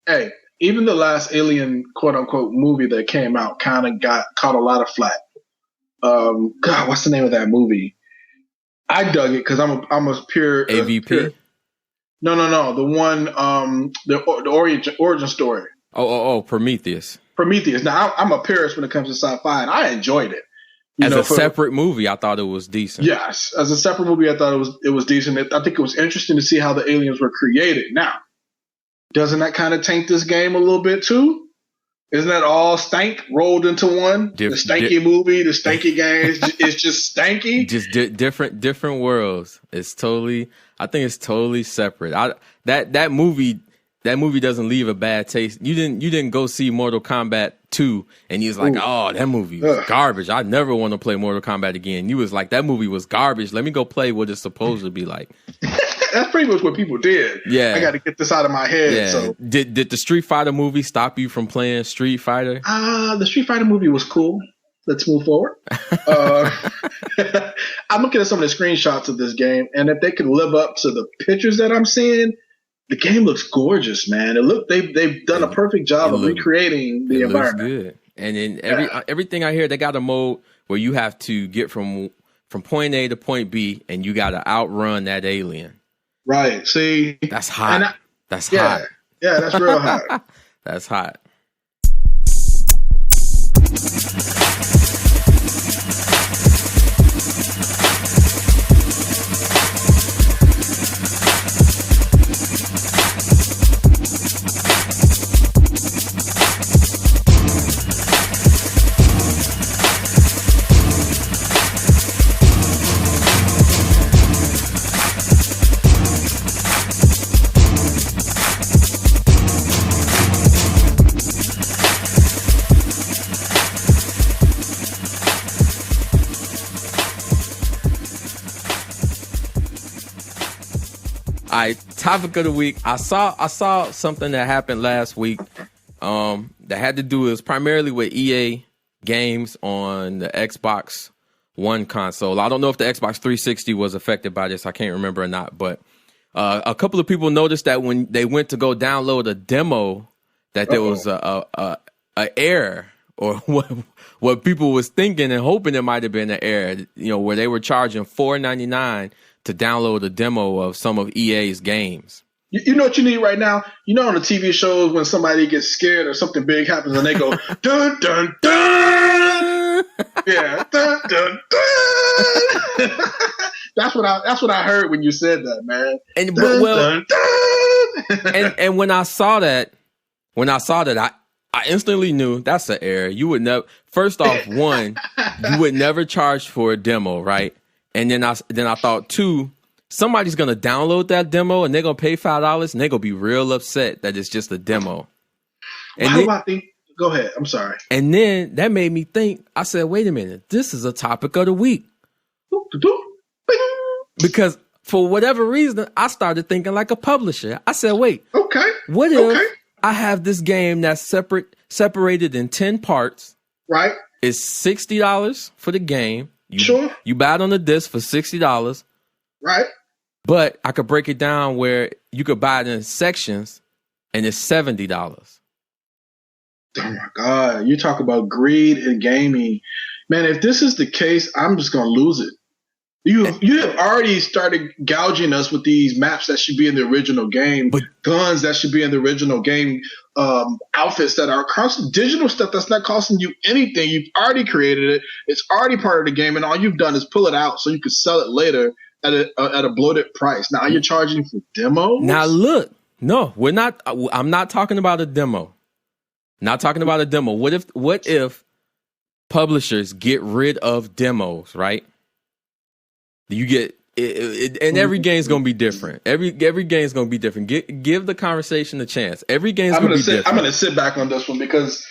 Hey, even the last Alien quote unquote movie that came out kind of caught a lot of flack. God, what's the name of that movie? I dug it because I'm a pure AVP. No. The one, the origin story. Oh, Prometheus. Now, I'm a purist when it comes to sci-fi, and I enjoyed it. As a separate movie, I thought it was decent. Yes, as a separate movie, I thought it was decent. I think it was interesting to see how the aliens were created. Now, doesn't that kind of taint this game a little bit too? Isn't that all stank rolled into one? The stanky movie, the stanky games, it's just stanky. Just different worlds. I think it's totally separate. That movie doesn't leave a bad taste. You didn't go see Mortal Kombat 2 and you was like, "Oh, that movie was garbage. I never want to play Mortal Kombat again." You was like, "That movie was garbage. Let me go play what it's supposed to be like." That's pretty much what people did. Yeah, I got to get this out of my head. Yeah. So, did the Street Fighter movie stop you from playing Street Fighter? The Street Fighter movie was cool. Let's move forward. I'm looking at some of the screenshots of this game, and if they can live up to the pictures that I'm seeing, the game looks gorgeous, man. They've done a perfect job of recreating the environment. Looks good. And then everything I hear, they got a mode where you have to get from from point A to point B, and you got to outrun that alien. Right. See, that's hot. That's hot. Yeah, that's real hot. That's hot. All right, topic of the week. I saw something that happened last week that had to do is primarily with EA games on the Xbox One console. I don't know if the Xbox 360 was affected by this. I can't remember or not. But a couple of people noticed that when they went to go download a demo, that there was a error, or what people was thinking and hoping it might have been an error. You know, where they were charging $4.99 to download a demo of some of EA's games. You know what you need right now? You know on the TV shows when somebody gets scared or something big happens and they go, dun, dun, dun! Yeah, dun, dun, dun! That's what I heard when you said that, man. And dun, well, dun, dun! and when I saw that, I instantly knew that's an error. You would never, first off, one, you would never charge for a demo, right? And then I thought, two, somebody's going to download that demo and they're going to pay $5 and they're going to be real upset that it's just a demo. And How do I think? Go ahead. I'm sorry. And then that made me think, I said, wait a minute, this is a topic of the week. Because for whatever reason, I started thinking like a publisher. I said, wait, what if I have this game that's separated in 10 parts? Right. It's $60 for the game. Sure. You buy it on the disc for $60. Right. But I could break it down where you could buy it in sections and it's $70. Oh my God. You talk about greed in gaming. Man, if this is the case, I'm just going to lose it. You have already started gouging us with these maps that should be in the original game, guns that should be in the original game, outfits that are constant digital stuff that's not costing you anything. You've already created it. It's already part of the game, and all you've done is pull it out so you can sell it later at a bloated price. Now you're charging for demos? Now look, no, we're not. I'm not talking about a demo. Not talking about a demo. What if publishers get rid of demos, right? You get it, and every game's gonna be different. Every game's gonna be different. Give the conversation a chance. Every game's gonna be different. I'm gonna sit back on this one because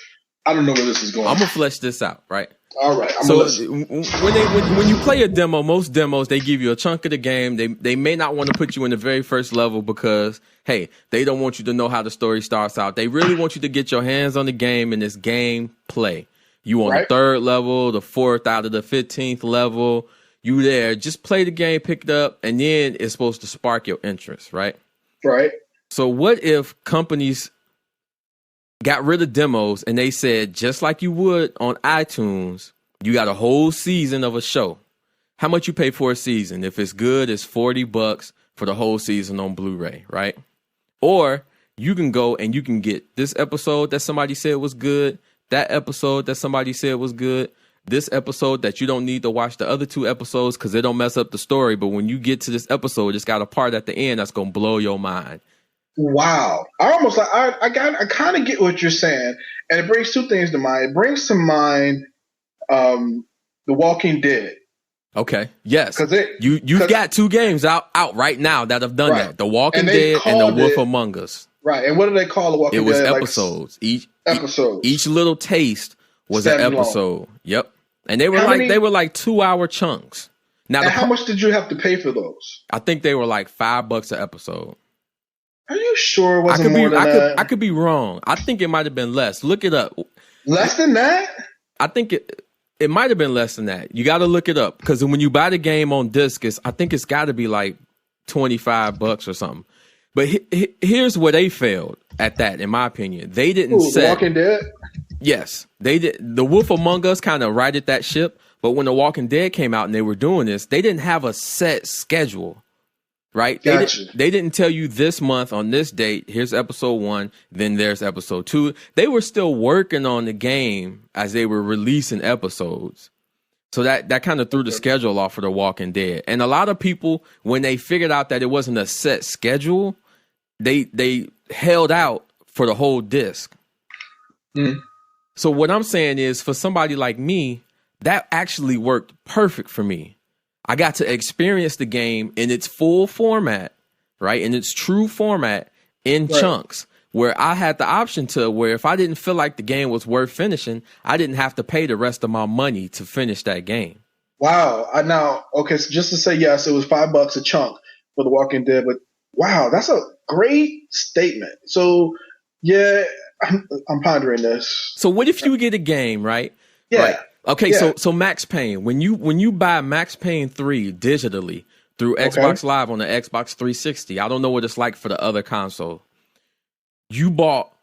I don't know where this is going. I'm gonna flesh this out, right? All right. When you play a demo, most demos they give you a chunk of the game. They may not want to put you in the very first level because hey, they don't want you to know how the story starts out. They really want you to get your hands on the game and this game play. You on the third level, the fourth out of the 15th level. You there, just play the game, pick it up, and then it's supposed to spark your interest, right? Right. So what if companies got rid of demos and they said, just like you would on iTunes, you got a whole season of a show. How much you pay for a season? If it's good, it's $40 for the whole season on Blu-ray, right? Or you can go and you can get this episode that somebody said was good, that episode that somebody said was good, this episode that you don't need to watch the other two episodes because they don't mess up the story. But when you get to this episode, it's got a part at the end that's going to blow your mind. Wow. I kind of get what you're saying. And it brings two things to mind. It brings to mind The Walking Dead. Okay. Yes. You've got two games out right now that have done that. The Walking Dead and The Wolf Among Us. Right. And what do they call The Walking Dead? It was episodes. Each little taste was an episode. Long. Yep. And they were like 2-hour chunks. Now, how much did you have to pay for those? I think they were like $5 an episode. Are you sure it wasn't more than that? I could be wrong. I think it might have been less. Look it up. Less than that? I think it might have been less than that. You got to look it up because when you buy the game on disc, I think it's got to be like $25 or something. But here's where they failed at that, in my opinion. They didn't set. The Walking Dead? Yes, they did. The Wolf Among Us kind of righted that ship, But when The Walking Dead came out and they were doing this, they didn't have a set schedule, right? Gotcha. They didn't tell you this month on this date, here's episode 1, then there's episode 2. They were still working on the game as they were releasing episodes. So that kind of threw the schedule off for The Walking Dead. And a lot of people, when they figured out that it wasn't a set schedule, they held out for the whole disc. Mm. So what I'm saying is, for somebody like me, that actually worked perfect for me. I got to experience the game in its full format, right? In its true format, in chunks, where I had the option to where if I didn't feel like the game was worth finishing, I didn't have to pay the rest of my money to finish that game. Wow. So just to say yes, it was $5 a chunk for The Walking Dead, but wow, that's a great statement. So yeah, I'm pondering this. So what if you get a game, right? Yeah. Right. Okay, yeah. so Max Payne, when you buy Max Payne 3 digitally through Xbox Live on the Xbox 360, I don't know what it's like for the other console. You bought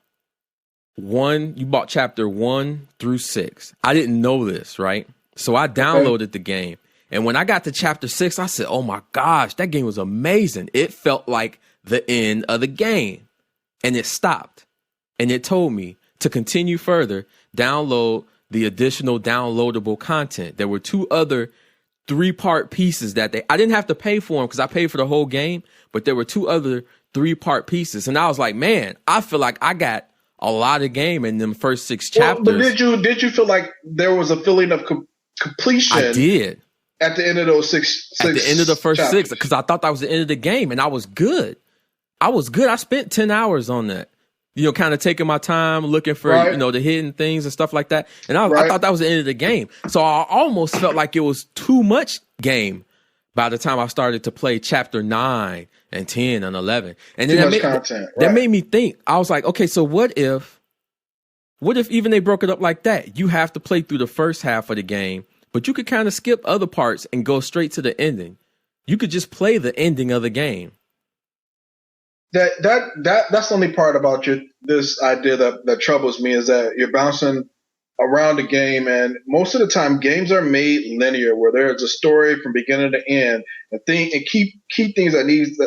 chapter 1 through 6. I didn't know this, right? So I downloaded the game. And when I got to chapter 6, I said, "Oh my gosh, that game was amazing." It felt like the end of the game. And it stopped. And it told me to continue further, download the additional downloadable content. There were 2 other 3-part pieces that I didn't have to pay for them because I paid for the whole game, but there were 2 other 3-part pieces. And I was like, man, I feel like I got a lot of game in them first 6 chapters. But did you feel like there was a feeling of completion? I did. At the end of those 6 At the end of the first chapters. 6, because I thought that was the end of the game, and I was good. I spent 10 hours on that. Kind of taking my time, looking for, the hidden things and stuff like that. And I thought that was the end of the game. So I almost felt like it was too much game by the time I started to play chapter 9 and 10 and 11. And then that made me think. I was like, okay, so what if even they broke it up like that? You have to play through the first half of the game, but you could kind of skip other parts and go straight to the ending. You could just play the ending of the game. That's the only part about this idea that troubles me, is that you're bouncing around the game, and most of the time games are made linear, where there's a story from beginning to end, and key things that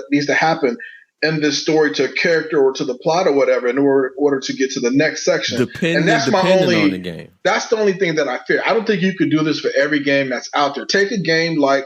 needs to happen in this story to a character or to the plot or whatever in order to get to the next section. Depending on the game. That's the only thing that I fear. I don't think you could do this for every game that's out there. Take a game like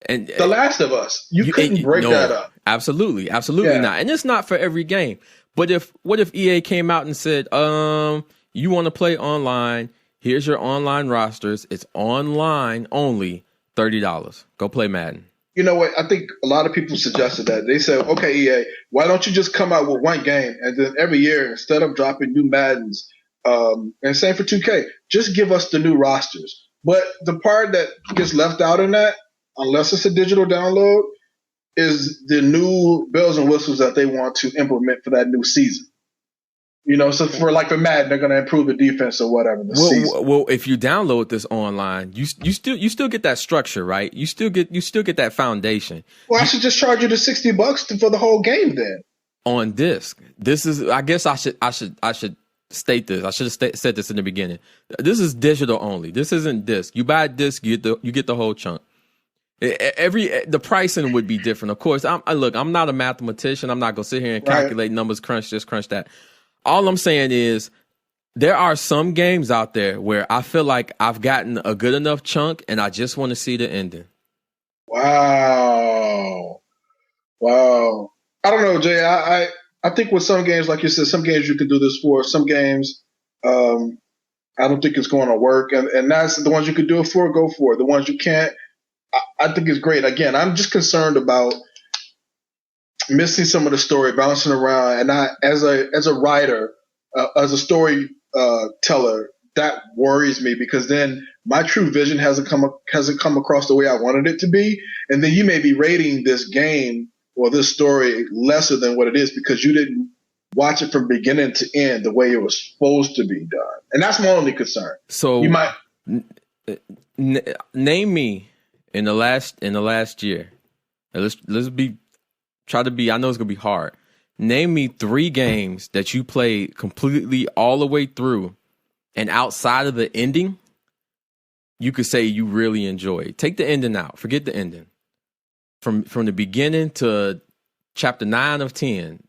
The Last of Us. You couldn't break that up. Absolutely not. And it's not for every game. But what if EA came out and said, you want to play online, here's your online rosters, it's online only, $30. Go play Madden. You know what? I think a lot of people suggested that. They said, okay, EA, why don't you just come out with one game, and then every year, instead of dropping new Maddens, and same for 2K, just give us the new rosters. But the part that gets left out in that, unless it's a digital download, is the new bells and whistles that they want to implement for that new season. So for Madden, they're going to improve the defense or whatever. Well, if you download this online, you still get that structure, right? You still get that foundation. Well, I should just charge you the $60 for the whole game then. On disc. This is. I guess I should state this. I should have said this in the beginning. This is digital only. This isn't disc. You buy a disc, you get the whole chunk. The pricing would be different, of course. I'm not a mathematician. I'm not gonna sit here and calculate numbers, crunch this, crunch that. All I'm saying is there are some games out there where I feel like I've gotten a good enough chunk and I just want to see the ending. Wow. I don't know, Jay. I think with some games, like you said, some games you could do this for. Some games, I don't think it's going to work, and that's the ones you could do it for. Go for it. The ones you can't, I think it's great. Again, I'm just concerned about missing some of the story, bouncing around, and as a writer, as a story teller, that worries me, because then my true vision hasn't come across the way I wanted it to be, and then you may be rating this game or this story lesser than what it is because you didn't watch it from beginning to end the way it was supposed to be done, and that's my only concern. So you might name me in the last year. Let's try to be. I know it's gonna be hard. Name me 3 games that you played completely all the way through, and outside of the ending, you could say you really enjoy? Take the ending out. Forget the ending. From the beginning to chapter 9 of 10,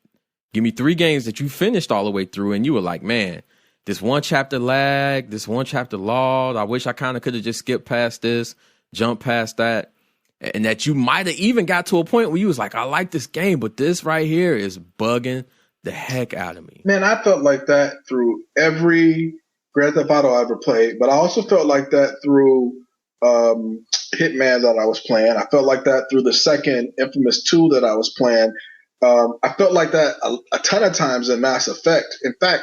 give me 3 games that you finished all the way through and you were like, man, this one chapter lagged, this one chapter logged. I wish I kind of could have just skipped past this, jumped past that. And that you might have even got to a point where you was like, I like this game, but this right here is bugging the heck out of me. Man, I felt like that through every Grand Theft Auto I ever played, but I also felt like that through Hitman that I was playing. I felt like that through the second Infamous 2 that I was playing. I felt like that a ton of times in Mass Effect. In fact,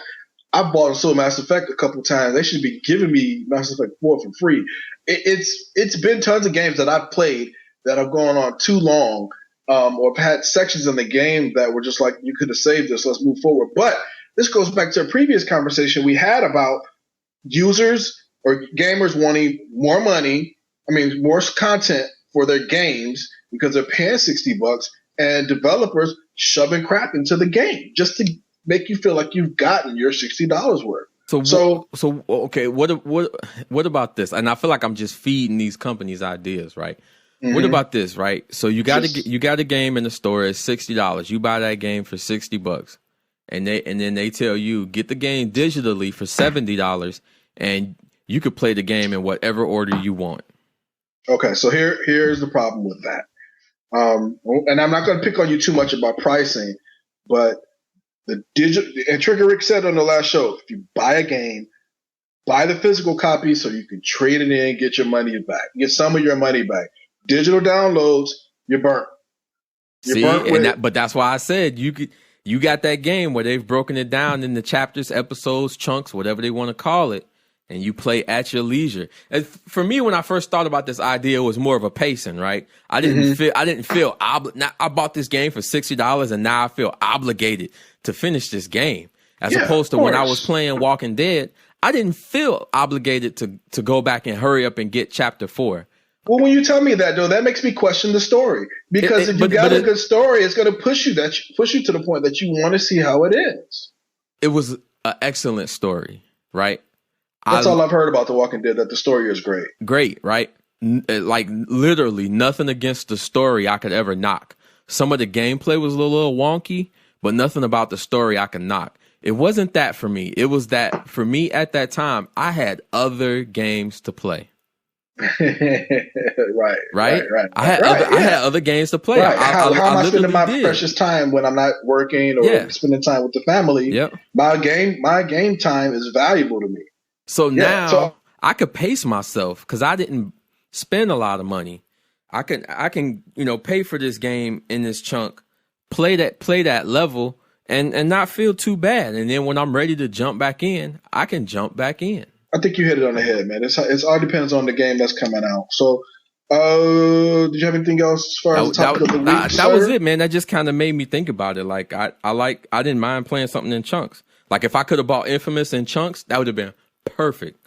I bought and sold Mass Effect a couple times. They should be giving me Mass Effect 4 for free. It's been tons of games that I've played that have gone on too long, or had sections in the game that were just like, you could have saved this, let's move forward. But this goes back to a previous conversation we had about users or gamers wanting more money, more content for their games because they're paying $60, and developers shoving crap into the game just to make you feel like you've gotten your $60 worth. So okay, what about this? And I feel like I'm just feeding these companies ideas, right? Mm-hmm. What about this, right? So you got a game in the store, it's $60. You buy that game for $60, and then they tell you get the game digitally for $70, and you could play the game in whatever order you want. Okay, so here's the problem with that. And I'm not going to pick on you too much about pricing, but the digital, and Trigger Rick said on the last show, if you buy a game, buy the physical copy so you can trade it in, get your money back, get some of your money back. Digital downloads, you're burnt. But that's why I said you got that game where they've broken it down into chapters, episodes, chunks, whatever they want to call it, and you play at your leisure. And for me, when I first thought about this idea, it was more of a pacing, right? I didn't feel I bought this game for $60 and now I feel obligated to finish this game, as opposed to when I was playing Walking Dead. I didn't feel obligated to go back and hurry up and get chapter 4. Well, when you tell me that, though, that makes me question the story, because if you got a good story, it's going to push you to the point that you want to see how it ends. It was an excellent story, right? That's all I've heard about The Walking Dead, that the story is great. Great, right? Like literally nothing against the story I could ever knock. Some of the gameplay was a little wonky, but nothing about the story I could knock. It wasn't that for me. It was that for me at that time, I had other games to play. Right. I had other games to play. Right. How am I spending my precious time when I'm not working or spending time with the family? Yep. My game time is valuable to me. So now I could pace myself because I didn't spend a lot of money. I can pay for this game in this chunk, play that level, and not feel too bad. And then when I'm ready to jump back in, I can jump back in. I think you hit it on the head, man. It all depends on the game that's coming out. So, did you have anything else as far as the topic of the week? That was it, man. That just kind of made me think about it. Like I didn't mind playing something in chunks. Like if I could have bought Infamous in chunks, that would have been perfect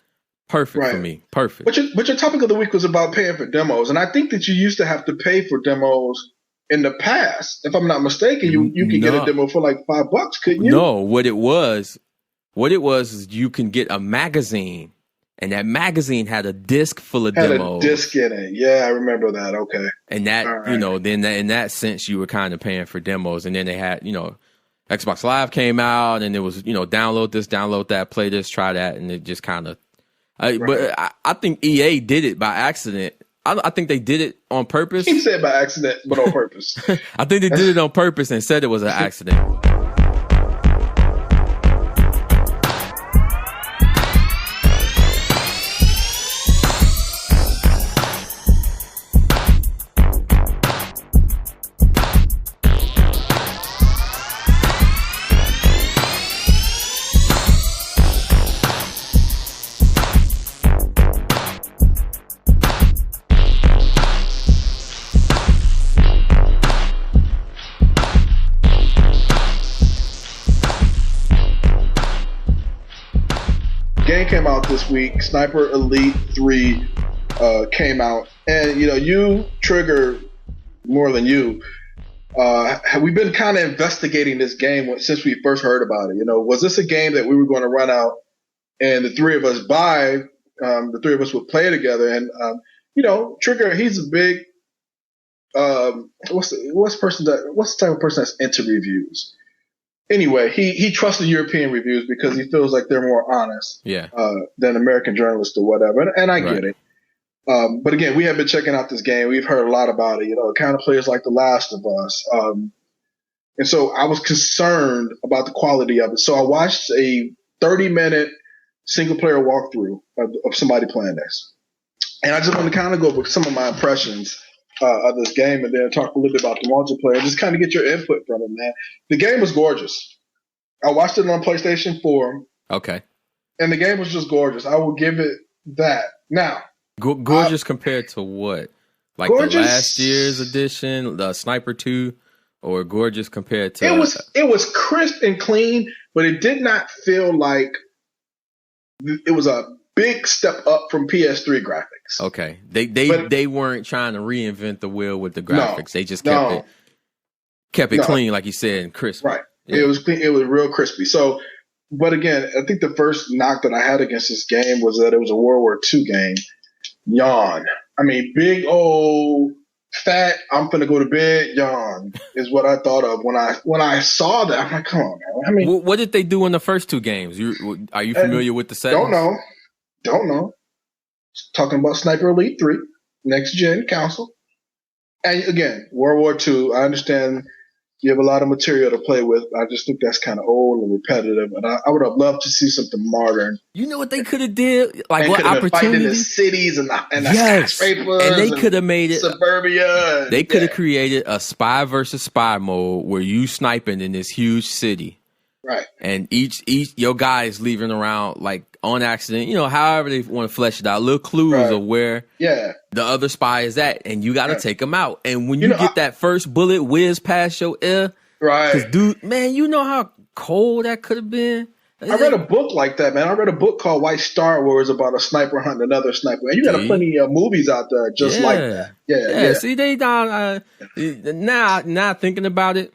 for me. Perfect. But your topic of the week was about paying for demos, and I think that you used to have to pay for demos in the past. If I'm not mistaken, you could get a demo for like $5, couldn't you? No, what it was is you can get a magazine, and that magazine had a disc full of demos. Had a disc in it. Yeah, I remember that. Okay. And that, then in that sense, you were kind of paying for demos. And then they had, Xbox Live came out, and it was, download this, download that, play this, try that. And it just kind of, but I think EA did it by accident. I think they did it on purpose. He said by accident, but on purpose. I think they did it on purpose and said it was an accident. Came out this week. Sniper Elite 3 came out, and you, Trigger, more than you, we've been kind of investigating this game since we first heard about it. Was this a game that we were going to run out and the three of us buy the three of us would play together. And Trigger, he's a big what's the type of person that's into reviews? Anyway, he trusts the European reviews because he feels like they're more honest than American journalists or whatever. And I get it. But again, we have been checking out this game. We've heard a lot about it. It kind of plays like The Last of Us. And so I was concerned about the quality of it. So I watched a 30-minute single-player walkthrough of somebody playing this. And I just want to kind of go with some of my impressions of this game and then talk a little bit about the multiplayer and just kind of get your input from it, man. The game was gorgeous. I watched it on PlayStation 4. Okay. And the game was just gorgeous. I will give it that. Now. Gorgeous compared to what? Like gorgeous, the last year's edition, the Sniper 2, or gorgeous compared to... It was crisp and clean, but it did not feel like it was a big step up from PS3 graphics. Okay. They weren't trying to reinvent the wheel with the graphics. They just kept it clean, like you said, and crisp. Right. Yeah. It was clean. It was real crispy. So, but again, I think the first knock that I had against this game was that it was a World War II game. Yawn. I mean, big old fat, I'm finna go to bed, yawn is what I thought of when I saw that. I'm like, come on, man. I mean, what did they do in the first two games? Are you familiar with the settings? Don't know. Talking about Sniper Elite 3, next gen console. And again, World War II, I understand you have a lot of material to play with. I just think that's kind of old and repetitive. And I would have loved to see something modern. You know what they could have did? Like what opportunity? In the cities and the skyscrapers. And they could have made it suburbia. They could have created a spy versus spy mode where you sniping in this huge city. Right. And each your guy is leaving around like on accident, however they want to flesh it out, little clues of where the other spy is at, and you got to take him out. And when you get that first bullet whiz past your ear, because dude, man, you know how cold that could have been. I read a book like that, man. I read a book called White Star where it's about a sniper hunting another sniper. And you got plenty of movies out there just like that. Yeah. See, they down now thinking about it.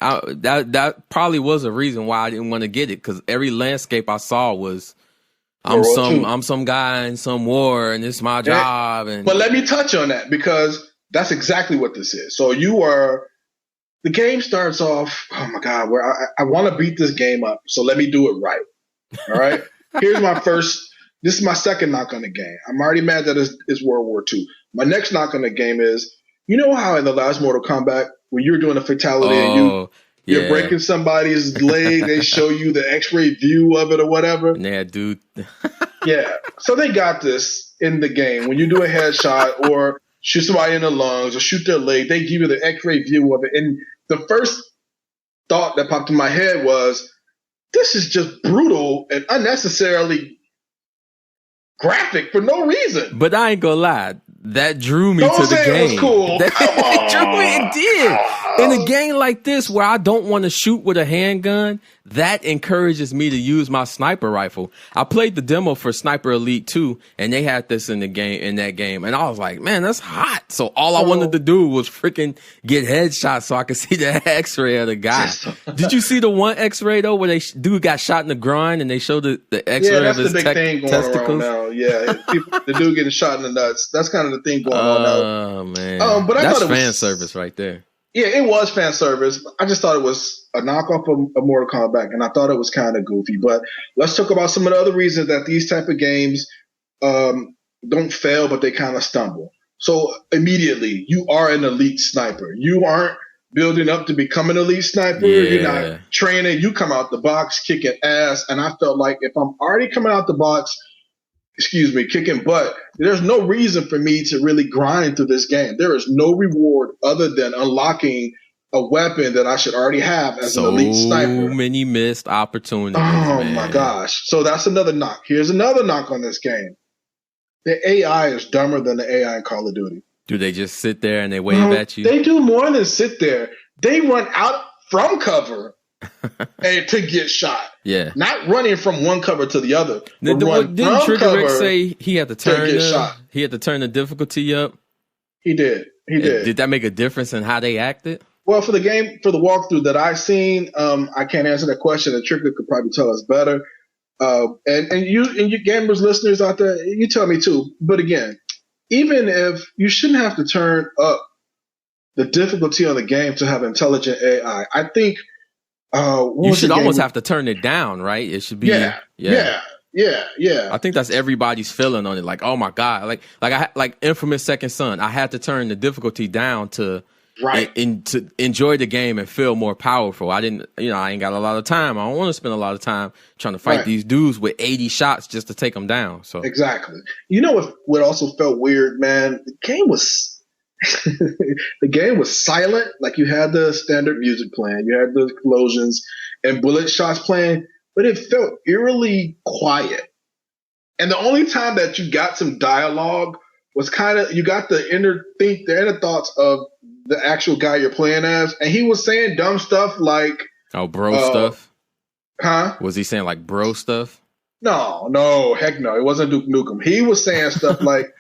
That probably was a reason why I didn't want to get it, because every landscape I saw was I'm some guy in some war and it's my job. But let me touch on that, because that's exactly what this is. So the game starts off, oh my God, where I want to beat this game up, so let me do it right. All right. This is my second knock on the game. I'm already mad that it's World War II. My next knock on the game is, you know how in the last Mortal Kombat, when you're doing a fatality and you're breaking somebody's leg, they show you the X-ray view of it or whatever. Yeah, dude. Yeah. So they got this in the game. When you do a headshot or shoot somebody in the lungs or shoot their leg, they give you the X-ray view of it. And the first thought that popped in my head was, this is just brutal and unnecessarily graphic for no reason. But I ain't gonna lie, that drew me to the game. It was cool. It drew me. It did. In a game like this where I don't want to shoot with a handgun, that encourages me to use my sniper rifle. I played the demo for Sniper Elite 2, and they had this in that game, and I was like, man, that's hot. So all I wanted to do was freaking get headshots so I could see the X-ray of the guy. Did you see the one X-ray though, where dude got shot in the groin and they showed the X-ray of his testicles? Now. Yeah, the dude getting shot in the nuts. That's kind of the thing going on now. Oh man, but that's fan service right there. Yeah, it was fan service. I just thought it was a knockoff of Mortal Kombat, and I thought it was kind of goofy. But let's talk about some of the other reasons that these type of games don't fail, but they kind of stumble. So immediately, you are an elite sniper. You aren't building up to become an elite sniper. Yeah. You're not training. You come out the box kicking ass, and I felt like if I'm already coming out the box, kicking butt, there's no reason for me to really grind through this game. There is no reward other than unlocking a weapon that I should already have as an elite sniper. So many missed opportunities. Oh my gosh. So that's another knock. Here's another knock on this game. The AI is dumber than the AI in Call of Duty. Do they just sit there and they wave at you? They do more than sit there. They run out from cover to get shot. Yeah. Not running from one cover to the other. Didn't Trigger Rick say he had to turn the difficulty up? He did. Did that make a difference in how they acted? Well, for the walkthrough that I've seen, I can't answer that question. The Trigger could probably tell us better. And you gamers, listeners out there, you tell me too. But again, even if you shouldn't have to turn up the difficulty on the game to have intelligent AI, I think you should almost have to turn it down, right? It should be yeah. I think that's everybody's feeling on it. Like, oh my god, like Infamous Second Son, I had to turn the difficulty down to to enjoy the game and feel more powerful. I didn't, I ain't got a lot of time. I don't want to spend a lot of time trying to fight these dudes with 80 shots just to take them down. So exactly. You know what also felt weird, man? The game was the game was silent. Like you had the standard music playing, you had the explosions and bullet shots playing, but it felt eerily quiet. And the only time that you got some dialogue was you got the inner thoughts of the actual guy you're playing as, and he was saying dumb stuff like, "Oh, bro stuff." Huh? Was he saying like bro stuff? No, heck no. It wasn't Duke Nukem. He was saying stuff like,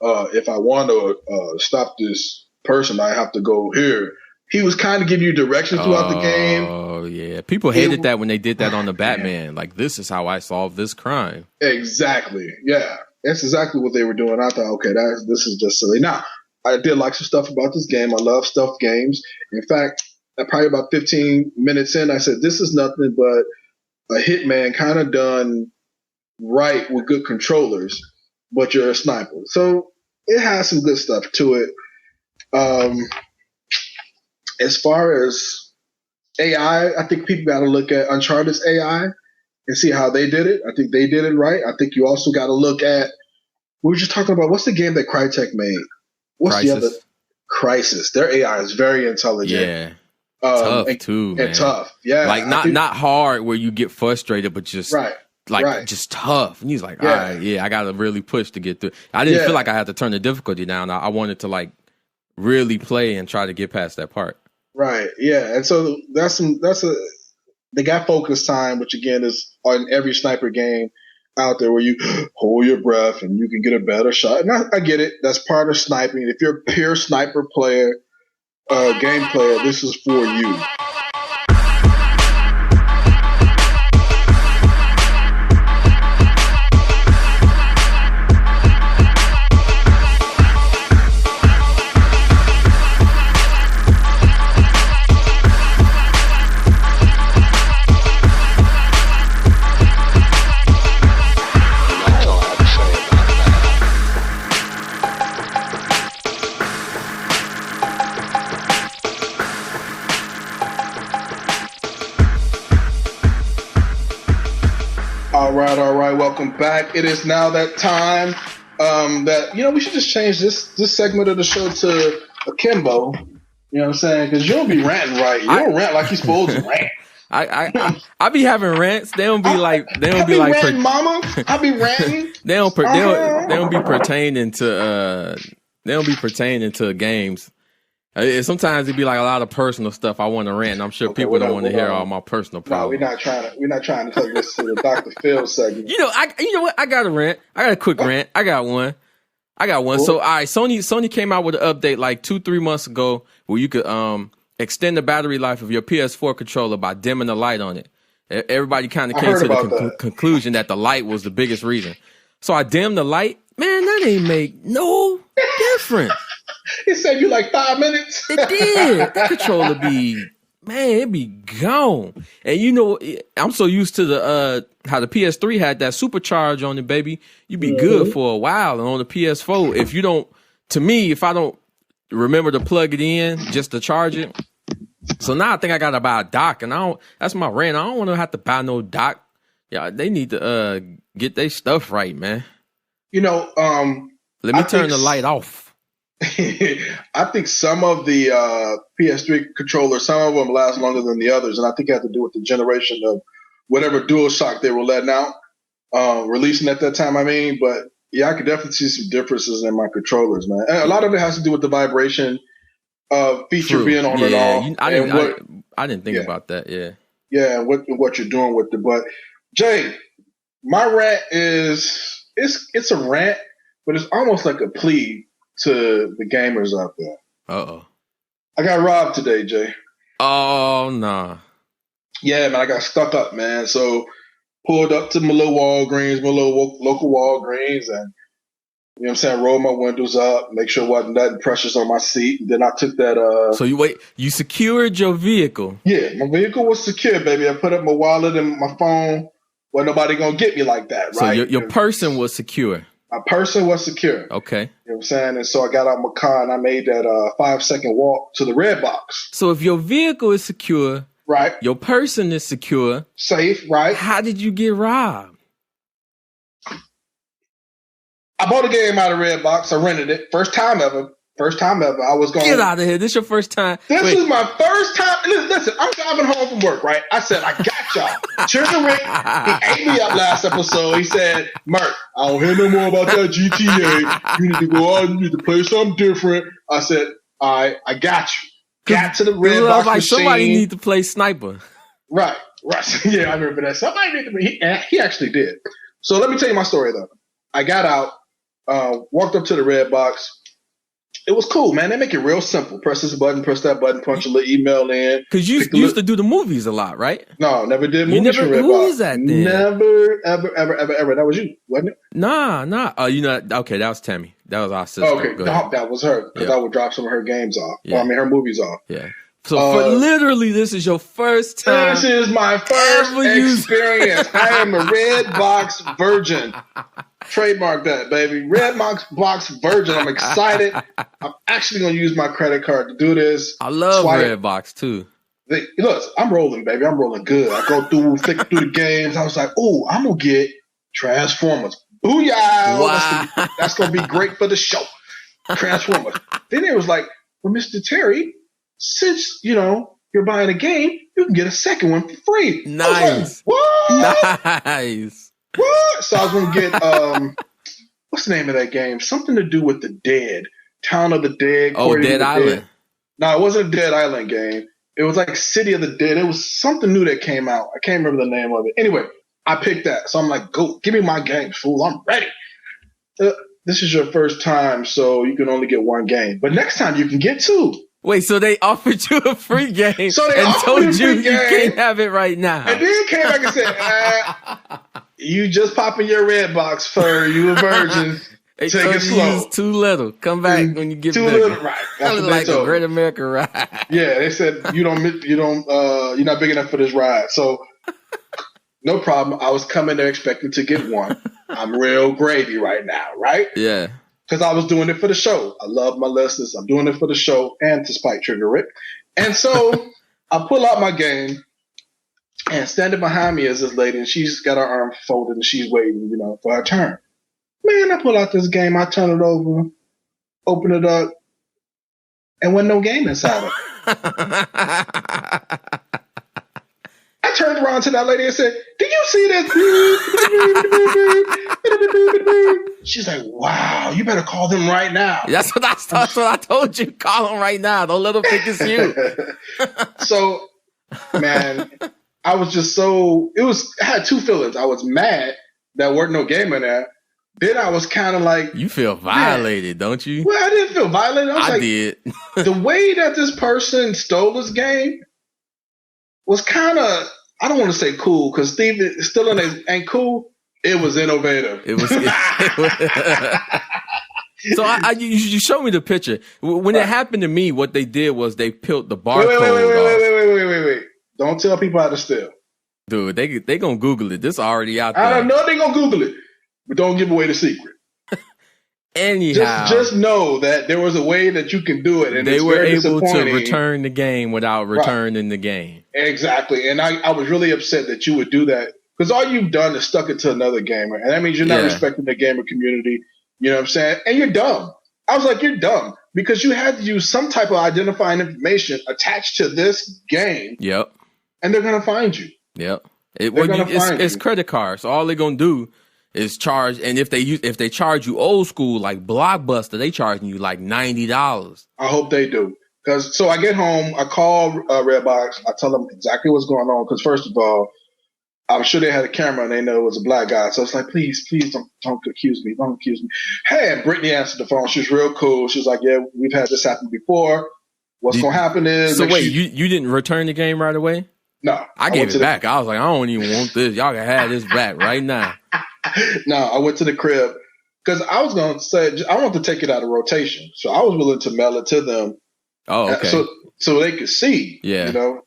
"If I want to stop this person, I have to go here." He was kind of giving you directions throughout the game. Oh yeah, people hated that when they did that on the Batman. Like, this is how I solve this crime. Exactly. Yeah, that's exactly what they were doing. I thought, okay, this is just silly. Now, I did like some stuff about this game. I love stealth games. In fact, probably about 15 minutes in, I said, this is nothing but a Hitman kind of done right with good controllers, but you're a sniper. So it has some good stuff to it. As far as AI, I think people got to look at Uncharted's AI and see how they did it. I think they did it right. I think you also got to look at, we were just talking about, what's the game that Crytek made? What's Crisis. the other? Crisis. Their AI is very intelligent. Yeah. Tough too, man. And tough. Yeah. Like not hard where you get frustrated, but just just tough. And he's like, all right, I got to really push to get through. I didn't feel like I had to turn the difficulty down. I wanted to like really play and try to get past that part. Right. Yeah. And so they got focus time, which again is on every sniper game out there where you hold your breath and you can get a better shot. And I get it. That's part of sniping. If you're a pure sniper player, game player, this is for you. All right. Welcome back. It is now that time that, we should just change this segment of the show to Akimbo. You know what I'm saying? Because you don't be ranting right. You don't rant like you're supposed to rant. I be having rants. They don't be like ranting, mama. I be ranting. they don't be pertaining to games. Sometimes it'd be like a lot of personal stuff I want to rant. And I'm sure people don't want to hear all my personal problems. No, we're not trying to take this to the Dr. Phil segment. You know what? I got a rant. I got a quick rant. I got one. Cool. So, all right, Sony came out with an update like 2-3 months ago where you could extend the battery life of your PS4 controller by dimming the light on it. Everybody kind of came to the conclusion that the light was the biggest reason. So I dimmed the light. Man, that ain't make no difference. It saved you like 5 minutes. It did. The controller it be gone. And I'm so used to how the PS3 had that supercharge on it, baby. You be good for a while. And on the PS4, if I don't remember to plug it in just to charge it. So now I think I gotta buy a dock, and that's my rant. I don't want to have to buy no dock. Yeah, they need to get their stuff right, man. Let me turn the light off. I think some of the PS3 controllers, some of them last longer than the others, and I think it had to do with the generation of whatever DualShock they were letting out, releasing at that time. But yeah, I could definitely see some differences in my controllers, man. And a lot of it has to do with the vibration feature being on and off. I didn't think about that. Yeah. Yeah, and what you're doing with it. But Jay, my rant is it's a rant, but it's almost like a plea to the gamers out there. Uh-oh. I got robbed today, Jay. Oh, nah. Yeah, man, I got stuck up, man. So pulled up to my little Walgreens, my little local Walgreens, and you know what I'm saying, roll my windows up, make sure wasn't nothing precious on my seat. And then I took that. So you secured your vehicle? Yeah, my vehicle was secure, baby. I put up my wallet and my phone. Well, nobody gonna get me like that, right? So your person was secure. My person was secure. Okay. You know what I'm saying? And so I got out my car and I made that 5-second walk to the red box. So if your vehicle is secure, right? Your person is secure, safe, right? How did you get robbed? I bought a game out of red box. I rented it. First time ever. I was going. Get out of here. This your first time. This was my first time. Listen, I'm driving home from work, right? I said, I got y'all. Trigger Rick, he ate me up last episode. He said, Merc, I don't hear no more about that GTA. You need to go out. You need to play something different. I said, all right, I got you. Got to the red box like machine. Somebody need to play sniper. Right. Yeah, I remember that. Somebody need to be. He actually did. So let me tell you my story, though. I got out, walked up to the red box. It was cool, man. They make it real simple. Press this button, press that button, punch a little email in. Because you used to do the movies a lot, right? No, never did movies for Red Who Box. is that then? Never, ever. That was you, wasn't it? Nah. Oh, okay, that was Tammy. That was our sister. Okay, that was her. Because I would drop some of her games off. Yeah. Her movies off. Yeah. So literally, this is your first time. This is my first experience. I am a Red Box virgin. Trademark that, baby. Red Box virgin. I'm excited. I'm actually going to use my credit card to do this. I love Red Box too. Look, I'm rolling, baby. I'm rolling good. I go through the games. I was like, oh, I'm going to get Transformers. Booyah! Wow. That's going to be great for the show. Transformers. Then it was like, well, Mr. Terry, since, you're buying a game, you can get a second one for free. Nice. Like, what? Nice. What? So I was going to get, what's the name of that game? Something to do with the dead. Town of the Dead. Oh, Dead Island. No, it wasn't a Dead Island game. It was like City of the Dead. It was something new that came out. I can't remember the name of it. Anyway, I picked that. So I'm like, go, give me my games, fool. I'm ready. This is your first time, so you can only get one game. But next time you can get two. Wait, so they offered you a free game so they and told you game, can't have it right now. And then came back and said, you just popping your red box for you a virgin. They Take it slow. Use too little. Come back when you get too bigger. Little, right? That's like a Great America ride. Yeah, they said you're not big enough for this ride. So no problem. I was coming there expecting to get one. I'm real gravy right now, right? Yeah. Because I was doing it for the show. I love my listeners. I'm doing it for the show and to spite Trigger Rick. And so I pull out my game, and standing behind me is this lady, and she's got her arm folded, and she's waiting, for her turn. Man, I pull out this game. I turn it over, open it up, and wasn't no game inside of it. I turned around to that lady and said, "Do you see this?" She's like, "Wow, you better call them right now." That's what I told you. Call them right now. Don't let them think it's you. So, man, I was just I had two feelings. I was mad that weren't no game in there. Then I was kind of like, you feel violated, don't you? Well, I didn't feel violated. I did. The way that this person stole this game was kind of, I don't want to say cool, because Steve stealing ain't cool. It was innovative. It was. So you showed me the picture. When it happened to me, what they did was they peeled the barcode off. Wait. Don't tell people how to steal. Dude, they gonna Google it. This already out there. I don't know they gonna Google it, but don't give away the secret. Anyhow, just know that there was a way that you can do it, and they were able to return the game without returning the game. Exactly, and I was really upset that you would do that, because all you've done is stuck it to another gamer, and that means you're not respecting the gamer community. You know what I'm saying? And you're dumb. I was like, you're dumb, because you had to use some type of identifying information attached to this game. Yep. And they're gonna find you. Yep. It's credit cards. So all they're gonna do is charge, and if they charge you old school like Blockbuster, they charging you like $90. I hope they do. So I get home, I call Redbox, I tell them exactly what's going on. Because first of all, I'm sure they had a camera and they know it was a black guy. So it's like, please don't accuse me. Don't accuse me. Hey, and Brittany answered the phone. She was real cool. She was like, yeah, we've had this happen before. What's going to happen is... So wait, you didn't return the game right away? No. I gave it back. I was like, I don't even want this. Y'all can have this back right now. No, I went to the crib because I was going to say, I want to take it out of rotation. So I was willing to mail it to them. Oh, okay. So they could see, you know.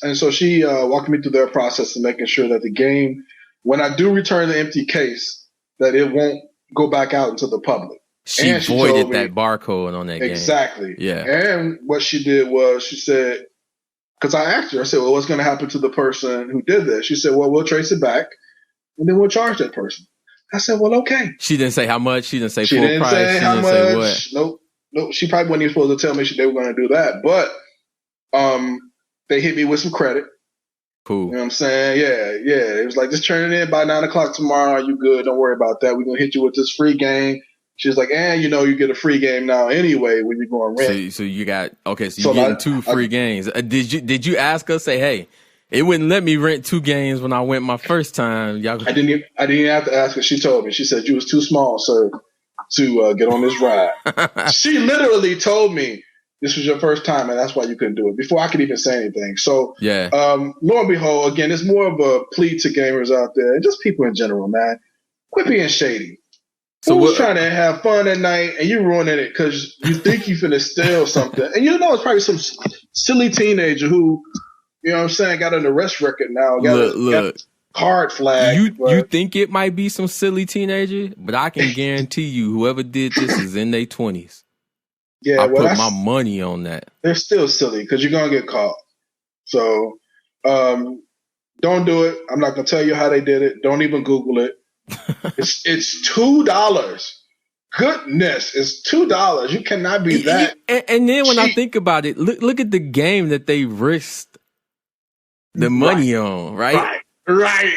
And so she walked me through their process of making sure that the game, when I do return the empty case, that it won't go back out into the public. She voided that barcode on that game. Exactly. Yeah. And what she did was she said, because I asked her, I said, well, what's going to happen to the person who did this? She said, well, we'll trace it back and then we'll charge that person. I said, well, okay. She didn't say how much. She didn't say full price. Say how much. Say what. Nope. She probably wasn't even supposed to tell me they were going to do that. But they hit me with some credit. Cool. You know what I'm saying? Yeah. It was like, just turn it in by 9 o'clock tomorrow. You good. Don't worry about that. We're going to hit you with this free game. She's like, you get a free game now anyway when you go on rent. So you got, so you're getting 2 free games. Did you ask her, say, hey, it wouldn't let me rent 2 games when I went my first time. I didn't even have to ask her. She told me. She said, you was too small, sir, to get on this ride. She literally told me this was your first time and that's why you couldn't do it before I could even say anything. So, lo and behold, again, it's more of a plea to gamers out there and just people in general, man. Quit being shady. So who's trying to have fun at night and you ruining it because you think you finna steal something. And it's probably some silly teenager who, you know what I'm saying, got an arrest record now. Got a card flag. You think it might be some silly teenager, but I can guarantee you whoever did this is in their 20s. Yeah, I put my money on that. They're still silly because you're going to get caught. So don't do it. I'm not going to tell you how they did it. Don't even Google it. It's $2. Goodness, it's $2. You cannot be that. And then when I think about it, look at the game that they risked the money on, right? Right.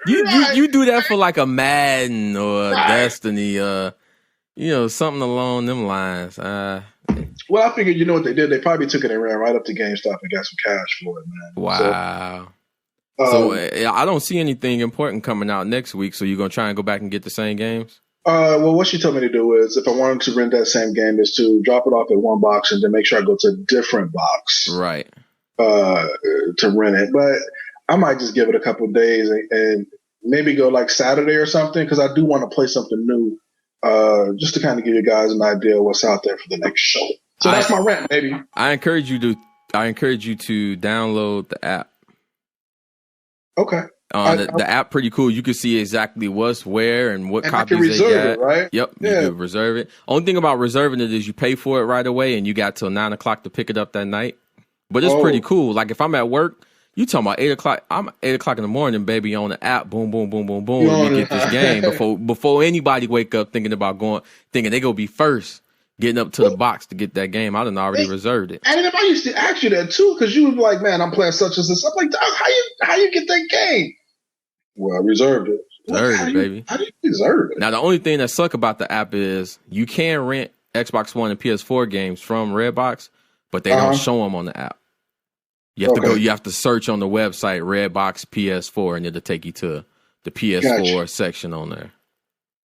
You do that for like a Madden or a Destiny, something along them lines. Well, I figured you know what they did. They probably took it and ran right up to GameStop and got some cash for it, man. Wow. So I don't see anything important coming out next week. So you're gonna try and go back and get the same games? Well, what she told me to do is, if I wanted to rent that same game, is to drop it off at one box and then make sure I go to a different box, right? To rent it. But I might just give it a couple of days and maybe go like Saturday or something because I do want to play something new, just to kind of give you guys an idea of what's out there for the next show. So that's my rent, baby. I encourage you to download the app. Okay. The app pretty cool. You can see exactly what's where and what copies they got. It, right? Yep. Yeah. You can reserve it. Only thing about reserving it is you pay for it right away and you got till 9 o'clock to pick it up that night. But it's pretty cool. Like if I'm at work, you talking about 8 o'clock. I'm 8 o'clock in the morning, baby, on the app. Boom, boom, boom, boom, boom. Let me get this game before anybody wake up thinking they go be first. Getting up to the box to get that game. I done already reserved it. And if I used to ask you that too, because you was like, man, I'm playing such and such. I'm like, dog, how you get that game? Well, I reserved it. Baby. How do you reserve it? Now, the only thing that suck about the app is you can rent Xbox One and PS4 games from Redbox, but they don't show them on the app. You have to go. You have to search on the website Redbox PS4, and it'll take you to the PS4 section on there.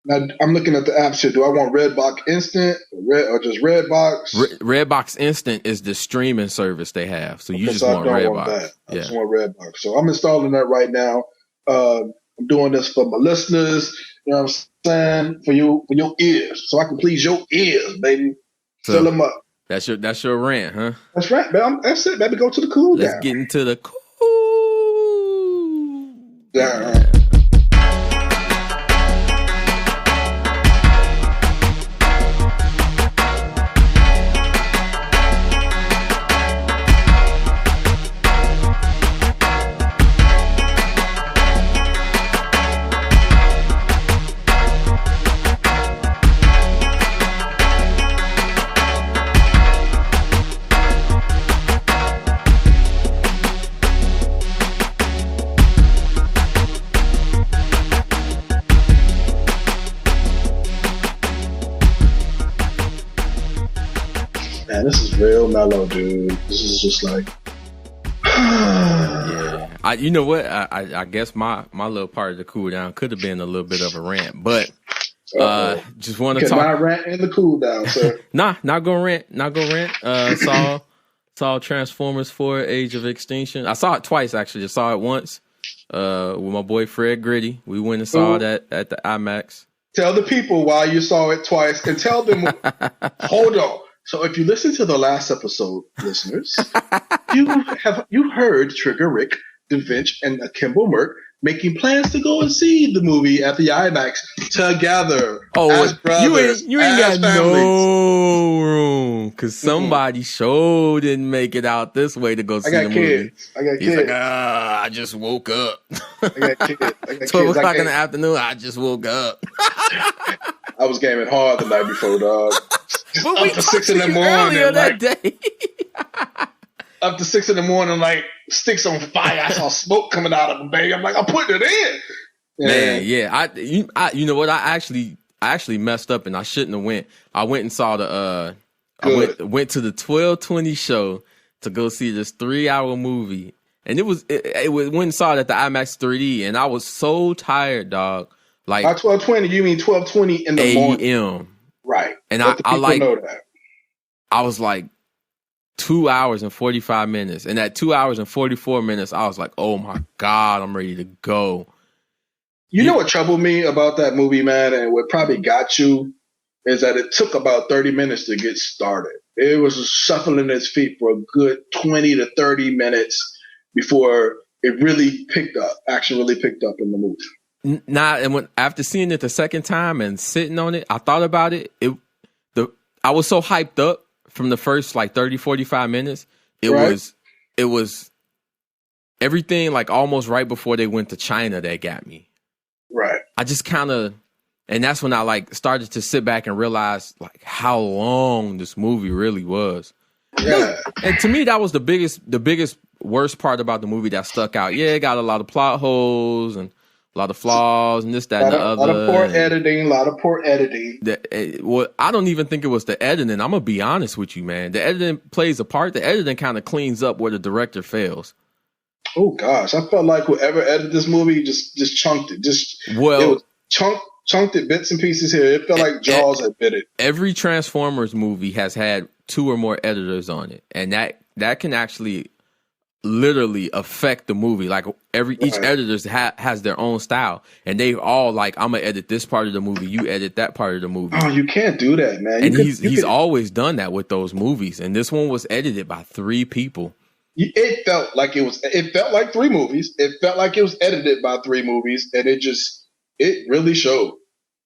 Now, I'm looking at the apps here. Do I want Redbox Instant or just Redbox? Redbox Instant is the streaming service they have. So you just want Redbox. I just want Redbox. So I'm installing that right now. I'm doing this for my listeners. You know what I'm saying? For your ears. So I can please your ears, baby. Fill them up. That's your rant, huh? That's right, man. That's it, baby. Go to the cool down. Let's get into the cool down. Man, this is real mellow, dude. This is just like, yeah. You know what? I guess my little part of the cool down could have been a little bit of a rant, but just want to talk. My rant in the cool down, sir. Not gonna rant. Saw Transformers 4: Age of Extinction. I saw it twice actually. I saw it once with my boy Fred Gritty. We went and saw it at the IMAX. Tell the people why you saw it twice, and tell them. Hold on. So if you listen to the last episode, listeners, you heard Trigger Rick, Davench, and AkimboMerc making plans to go and see the movie at the IMAX together. Oh, as brothers, you ain't got families. No room because somebody sure didn't make it out this way to go see the movie. I got He's kids. like, I just woke up. I got kids. 12 o'clock in the afternoon, I just woke up. I was gaming hard the night before, dog. But Up to 6 in the morning. That day. Up to 6 in the morning, like sticks on fire. I saw smoke coming out of them, baby. I'm like, I'm putting it in. Man, yeah. You know what? I actually messed up and I shouldn't have went. I went and saw I went to the 12:20 show to go see this 3-hour movie. And it went and saw it at the IMAX 3D, and I was so tired, dog. Like by 12:20, you mean 12:20 in the morning? AM. Right. And I know that. I was like 2 hours and 45 minutes. And at 2 hours and 44 minutes, I was like, oh my God, I'm ready to go. You know what troubled me about that movie, man, and what probably got you is that it took about 30 minutes to get started. It was shuffling its feet for a good 20 to 30 minutes before it really picked up, action really picked up in the movie. And after seeing it the second time and sitting on it, I thought about it. I was so hyped up from the first like 30, 45 minutes. It was everything like almost right before they went to China that got me. Right. I just kind of, and that's when I like started to sit back and realize like how long this movie really was. Yeah. And to me, that was the biggest worst part about the movie that stuck out. Yeah, it got a lot of plot holes and a lot of flaws and this, that, and the other. A lot of poor editing. Well, I don't even think it was the editing. I'm going to be honest with you, man. The editing plays a part. The editing kind of cleans up where the director fails. Oh, gosh. I felt like whoever edited this movie just chunked it. It was chunked it bits and pieces here. It felt like Jaws had bit it. Every Transformers movie has had 2 or more editors on it. And that can actually literally affect the movie. Like each editor has their own style, and they all like, I'm gonna edit this part of the movie, you edit that part of the movie. Oh, you can't do that, man. And he's always done that with those movies, and this one was edited by 3 people. It felt like 3 movies. It felt like it was edited by 3 movies, and it really showed.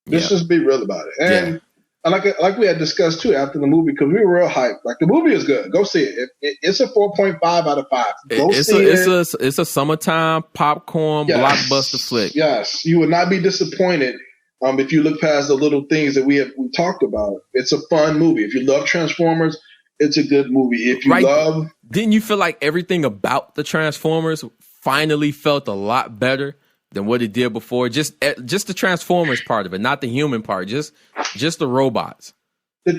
Let's just be real about it. And like we had discussed too after the movie, because we were real hyped. Like the movie is good. Go see it. It's a 4.5 out of 5. It's a summertime popcorn blockbuster flick. Yes, you would not be disappointed if you look past the little things that we talked about. It's a fun movie. If you love Transformers, it's a good movie. If you didn't you feel like everything about the Transformers finally felt a lot better than what it did before? Just the Transformers part of it, not the human part. Just the robots. The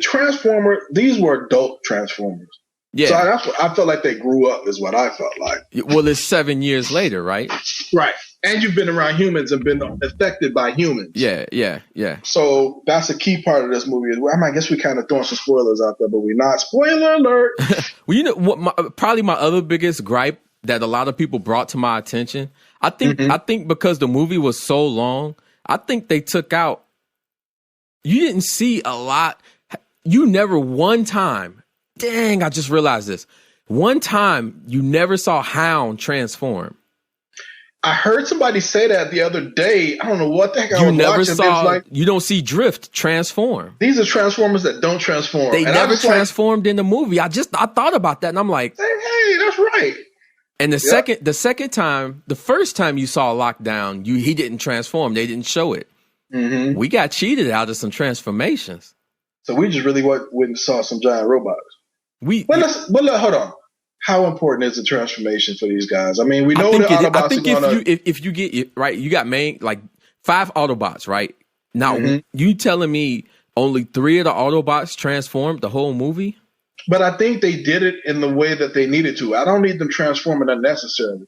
these were adult Transformers. Yeah. So I felt like they grew up, is what I felt like. Well, it's 7 years later, right? Right. And you've been around humans and been affected by humans. Yeah. So that's a key part of this movie. I guess we're kind of throwing some spoilers out there, but we're not. Spoiler alert. Well, you know what? Probably my other biggest gripe that a lot of people brought to my attention. I think because the movie was so long, I think they took out. You didn't see a lot. You never one time. Dang, I just realized this. One time, you never saw Hound transform. I heard somebody say that the other day. I don't know what the heck I was watching. You don't see Drift transform. These are Transformers that don't transform. They never transformed in the movie. I thought about that, and I'm like, hey, that's right. And the first time you saw Lockdown, he didn't transform. They didn't show it. Mm-hmm. We got cheated out of some transformations. So we just really went and saw some giant robots. Hold on. How important is the transformation for these guys? I mean, we know the Autobots. I think if you get it right, you got 5 Autobots, right? Now, you telling me only 3 of the Autobots transformed the whole movie? But I think they did it in the way that they needed to. I don't need them transforming unnecessarily.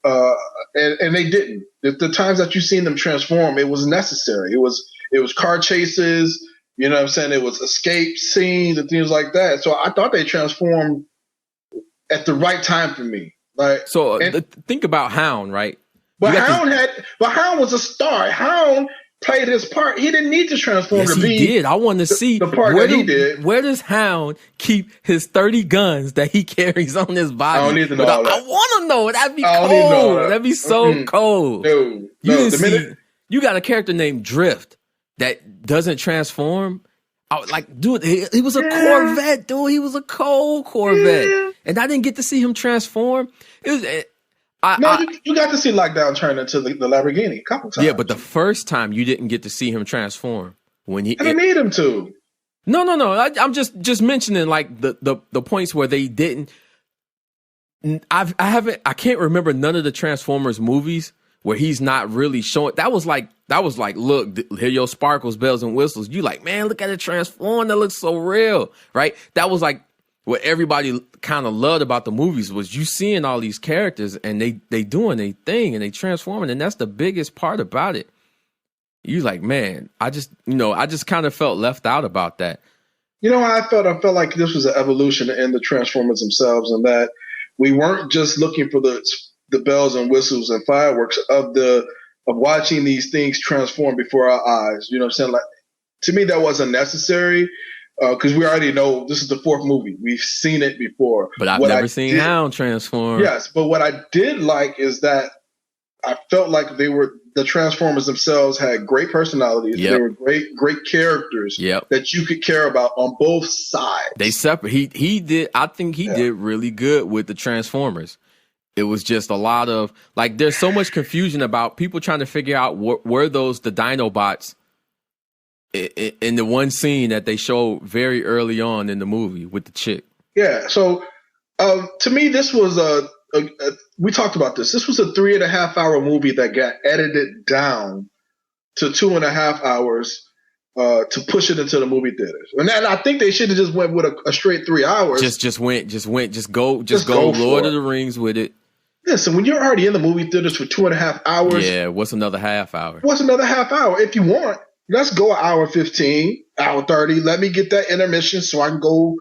And they didn't. The times that you've seen them transform, it was necessary. It was car chases, you know what I'm saying? It was escape scenes and things like that. So I thought they transformed at the right time for me. Like, so think about Hound, right? But Hound was a star. Hound played his part. He didn't need to transform to be. He did. I want to see the part that he did. Where does Hound keep his 30 guns that he carries on his body? I don't need to know all that. I want to know. That'd be cold. That'd be so cold. You got a character named Drift that doesn't transform. Dude, he was a Corvette, dude. He was a cold Corvette, and I didn't get to see him transform. You got to see Lockdown turn into the Lamborghini a couple times. Yeah, but the first time you didn't get to see him transform I didn't need him to. No. I'm just mentioning like the points where they didn't. I can't remember none of the Transformers movies where he's not really showing. That was like, look, here your sparkles, bells and whistles. You like, man, look at it transform. That looks so real, right? That was like what everybody kind of loved about the movies was you seeing all these characters and they doing their thing and they transforming, and that's the biggest part about it. You like, man, I just kind of felt left out about that. You know how I felt? I felt like this was an evolution in the Transformers themselves, and that we weren't just looking for the bells and whistles and fireworks of watching these things transform before our eyes. You know what I'm saying? Like, to me, that wasn't necessary. Because we already know this is the fourth movie. We've seen it before. But I've never seen Hound transform. Yes, but what I did like is that I felt like the Transformers themselves had great personalities. Yep. They were great characters that you could care about on both sides. They separate. He did. I think he did really good with the Transformers. It was just a lot of like. There's so much confusion about people trying to figure out were those the Dinobots. In the one scene that they show very early on in the movie with the chick. Yeah. So to me, this was we talked about this. This was a 3.5 hour movie that got edited down to 2.5 hours to push it into the movie theaters. And I think they should have just went with a straight 3 hours. Just go Lord of the Rings with it. Listen, when you're already in the movie theaters for 2.5 hours. Yeah. What's another half hour? What's another half hour? If you want. Let's go an hour 15, hour 30. Let me get that intermission so I can go,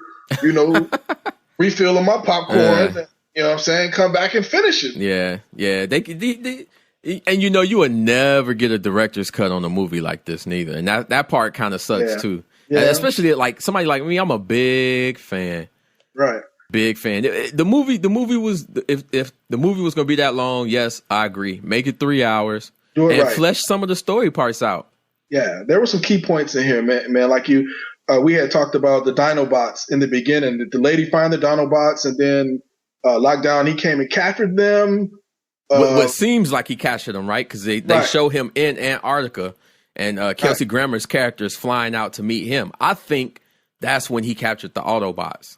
refill on my popcorn. You know what I'm saying? Come back and finish it. Yeah. They and you would never get a director's cut on a movie like this neither. And that part kind of sucks too. Yeah. And especially like somebody like me, I'm a big fan. Right. Big fan. The movie was, if the movie was going to be that long, yes, I agree. Make it 3 hours and flesh some of the story parts out. Yeah, there were some key points in here, man. Like we had talked about the Dinobots in the beginning. Did the lady find the Dinobots, and then Lockdown, he came and captured them? What seems like he captured them, right? Because they show him in Antarctica, and Kelsey Grammer's character is flying out to meet him. I think that's when he captured the Autobots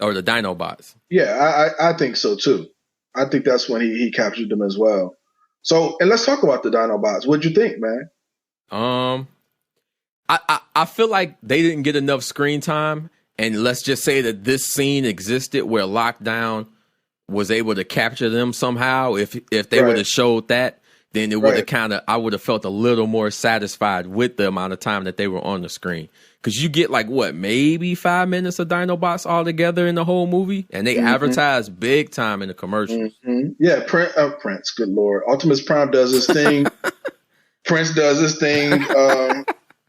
or the Dinobots. Yeah, I think so too. I think that's when he captured them as well. So, and let's talk about the Dinobots. What'd you think, man? I feel like they didn't get enough screen time, and let's just say that this scene existed where Lockdown was able to capture them somehow. If they would have showed that, then it would have I would have felt a little more satisfied with the amount of time that they were on the screen. Because you get like maybe 5 minutes of Dinobots all together in the whole movie, and they advertise big time in the commercials. Mm-hmm. Yeah, Prince, good Lord, Optimus Prime does his thing. Prince does his thing,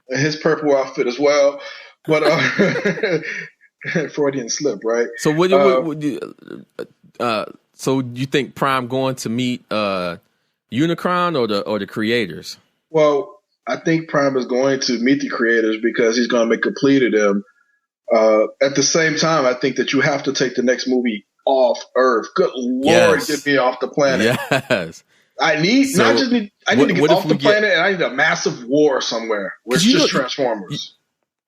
his purple outfit as well, but Freudian slip, right? So so you think Prime going to meet Unicron or the creators? Well, I think Prime is going to meet the creators because he's going to make complete of them. At the same time, I think that you have to take the next movie off Earth. Good Lord, get me off the planet. Yes. I need to get off the planet, and I need a massive war somewhere where it's just Transformers.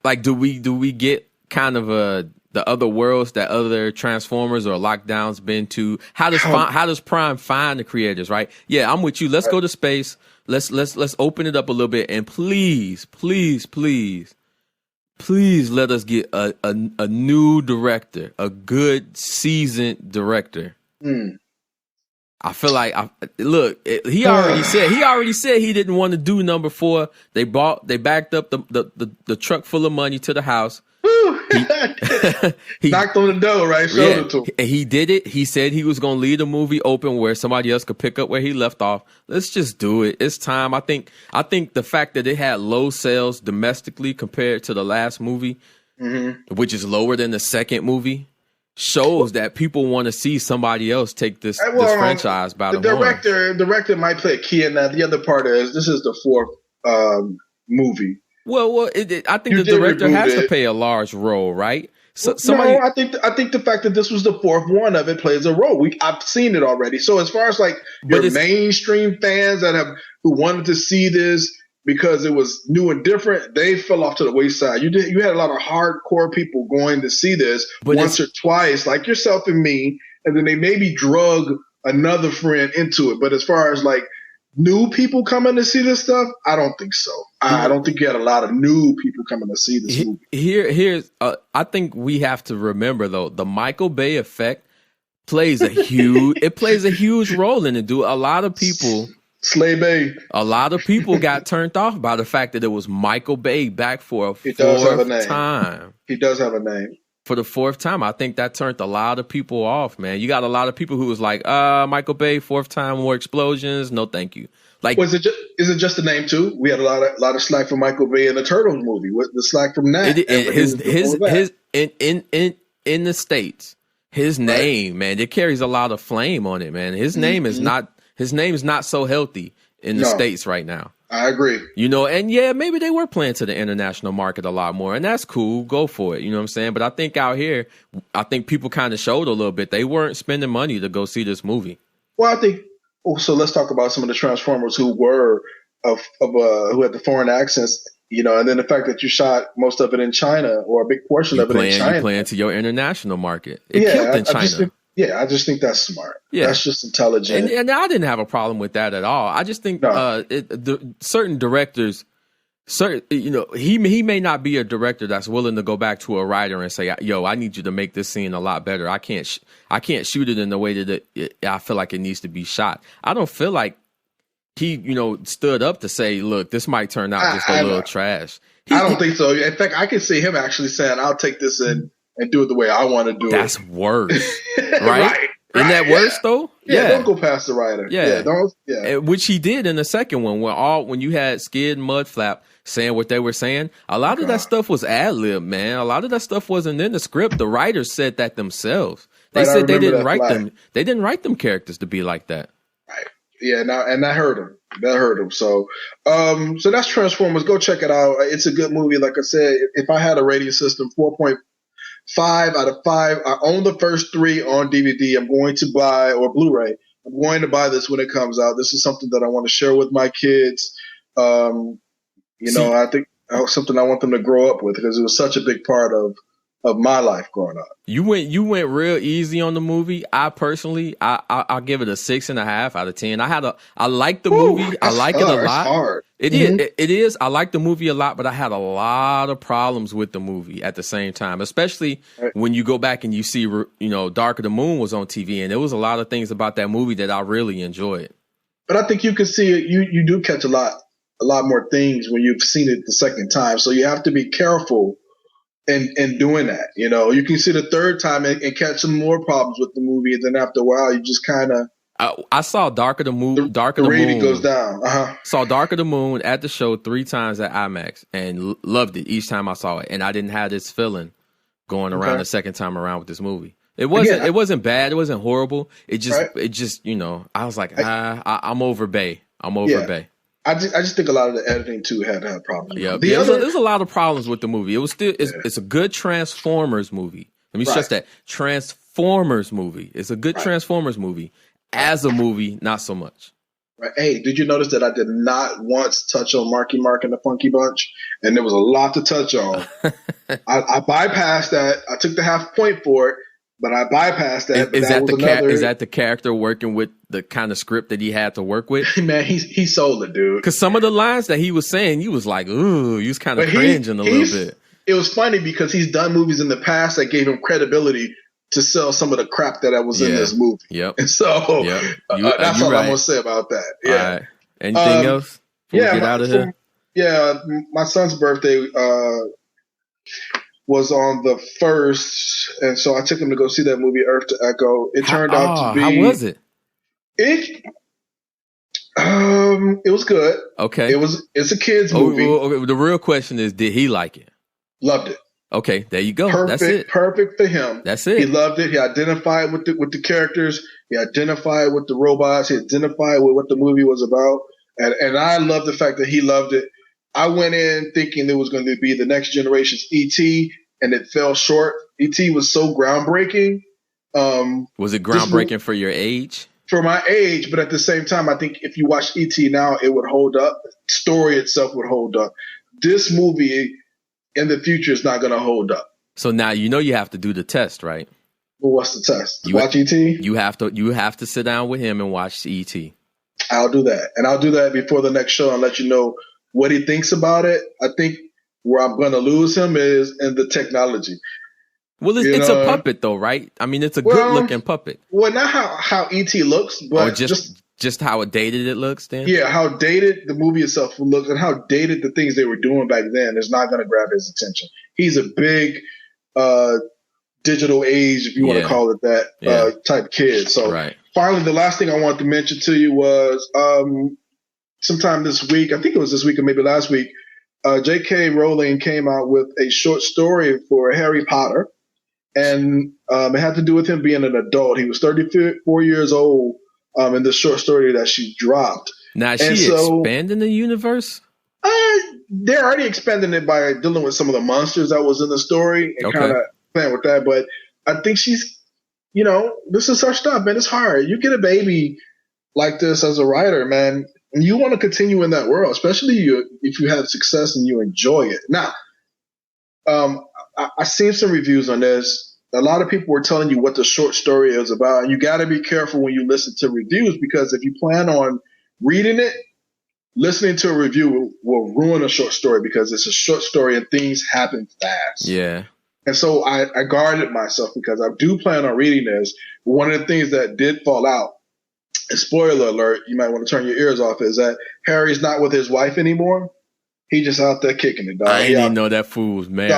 Like, do we get kind of the other worlds that other Transformers or Lockdown's been to? How does Prime find the creators? Right? Yeah, I'm with you. Let's go to space. Let's open it up a little bit, and please let us get a new director, a good seasoned director. I feel like he already said he didn't want to do number 4. They backed up the truck full of money to the house. He knocked on the door, right? Showed it to him. He did it. He said he was going to leave the movie open where somebody else could pick up where he left off. Let's just do it. It's time. I think the fact that it had low sales domestically compared to the last movie, which is lower than the second movie, shows that people want to see somebody else take this franchise by the horn. Director might play a key in that. The other part is this is the fourth movie. Well, I think the director has to play a large role, right? So no, I think the fact that this was the fourth one of it plays a role. I've seen it already. So as far as like your mainstream fans who wanted to see this because it was new and different, they fell off to the wayside. You had a lot of hardcore people going to see this once or twice, like yourself and me, and then they maybe drug another friend into it. But as far as like new people coming to see this stuff, I don't think so. I don't think you had a lot of new people coming to see this movie. Here's I think we have to remember though, the Michael Bay effect plays a huge role in it. A lot of people. Slay Bay. A lot of people got turned off by the fact that it was Michael Bay back for a fourth time. He does have a name. For the fourth time, I think that turned a lot of people off, man. You got a lot of people who was like, Michael Bay, fourth time, more explosions. No, thank you. Like, is it just a name too? We had a lot of slack from Michael Bay in the Turtles movie. What the slack from that? In the States, his name, man, it carries a lot of flame on it, man. His name is not so healthy in the States right now. I agree. And yeah, maybe they were playing to the international market a lot more, and that's cool. Go for it. You know what I'm saying? But I think out here, people kind of showed a little bit. They weren't spending money to go see this movie. Well, I think. So let's talk about some of the Transformers who were who had the foreign accents. And then the fact that you shot most of it in China or a big portion of it in China. You're playing to your international market. It killed in China. I just think that's smart. Yeah. That's just intelligent. And I didn't have a problem with that at all. I just think certain directors, he may not be a director that's willing to go back to a writer and say, yo, I need you to make this scene a lot better. I can't shoot it in the way that I feel like it needs to be shot. I don't feel like he, stood up to say, look, this might turn out just a little trash. I don't think so. In fact, I can see him actually saying, I'll take this and do it the way I want to do That's it. That's worse. Right? Isn't that worse though? Yeah, don't go past the writer. Which he did in the second one, when you had Skid and Mudflap saying what they were saying. A lot of that stuff was ad-lib, man. A lot of that stuff wasn't in the script. The writers said that themselves. They said they didn't write them. They didn't write them characters to be like that. Right. Yeah. And that hurt him. So, so that's Transformers. Go check it out. It's a good movie. Like I said, if I had a rating system, 4.5 out of 5. I own the first 3 on DVD. I'm going to buy, or Blu-ray. I'm going to buy this when it comes out. This is something that I want to share with my kids. I think something I want them to grow up with because it was such a big part of my life growing up. You went real easy on the movie. I personally, I'll give it a 6.5 out of 10. I like the movie. I like it a lot. Hard. It is. I like the movie a lot, but I had a lot of problems with the movie at the same time, especially when you go back and you see, Dark of the Moon was on TV, and there was a lot of things about that movie that I really enjoyed. But I think you can see it. You do catch a lot more things when you've seen it the second time. So you have to be careful in doing that. You can see the third time and catch some more problems with the movie. And then after a while, you just kind of. I saw Dark of the Moon. The rating goes down. Saw Dark of the Moon at the show 3 times at IMAX and loved it each time I saw it. And I didn't have this feeling going around the second time around with this movie. It wasn't bad. It wasn't horrible. It just I was like, I'm over Bay. Bay. I just think a lot of the editing too had problems. Yeah, there's a lot of problems with the movie. It was still it's a good Transformers movie. Let me stress that Transformers movie. It's a good Transformers movie. As a movie, not so much. Right. Hey, did you notice that I did not once touch on Marky Mark and the Funky Bunch? And there was a lot to touch on. I bypassed that. I took the half point for it, but I bypassed that. Is that the character working with the kind of script that he had to work with? Man, he sold it, dude. Because some of the lines that he was saying, you was like, ooh, you was kind of cringing a little bit. It was funny because he's done movies in the past that gave him credibility to sell some of the crap that was in this movie. Yep. And so that's all I'm going to say about that. Yeah. All right. Anything else before we get out of here? Yeah, my son's birthday, was on the 1st, and so I took him to go see that movie, Earth to Echo. It turned out to be. How was it? It was good. Okay. It's a kid's movie. Okay. The real question is, did he like it? Loved it. Okay, there you go. Perfect, That's it. Perfect for him. That's it. He loved it. He identified with the characters. He identified with the robots. He identified with what the movie was about. And I love the fact that he loved it. I went in thinking it was going to be the next generation's E.T., and it fell short. E.T. was so groundbreaking. Was it groundbreaking for your age? For my age, but at the same time, I think if you watch E.T. now, it would hold up. The story itself would hold up. This movie in the future is not going to hold up. So now you have to do the test, right? Well, what's the test? Watch E.T.? You have to sit down with him and watch E.T. I'll do that. And I'll do that before the next show and let you know what he thinks about it. I think where I'm going to lose him is in the technology. Well, it's a puppet, though, right? I mean, it's a good-looking puppet. Well, not how E.T. looks, but just how dated it looks, then? Yeah, how dated the movie itself looks and how dated the things they were doing back then is not going to grab his attention. He's a big digital age, if you want to call it that, type kid. So finally, the last thing I wanted to mention to you was sometime this week, I think it was this week or maybe last week, J.K. Rowling came out with a short story for Harry Potter. And it had to do with him being an adult. He was 34 years old in this short story that she dropped. Now, is she expanding the universe? They're already expanding it by dealing with some of the monsters that was in the story and kind of playing with that. But I think she's, this is her stuff, man. It's hard. You get a baby like this as a writer, man, and you want to continue in that world, especially if you have success and you enjoy it. Now, I've seen some reviews on this. A lot of people were telling you what the short story is about, and you got to be careful when you listen to reviews because if you plan on reading it, listening to a review will ruin a short story because it's a short story and things happen fast. Yeah. And so I guarded myself because I do plan on reading this. One of the things that did fall out, and spoiler alert, you might want to turn your ears off, is that Harry's not with his wife anymore. He just out there kicking it, dog. I didn't even know that fool was married.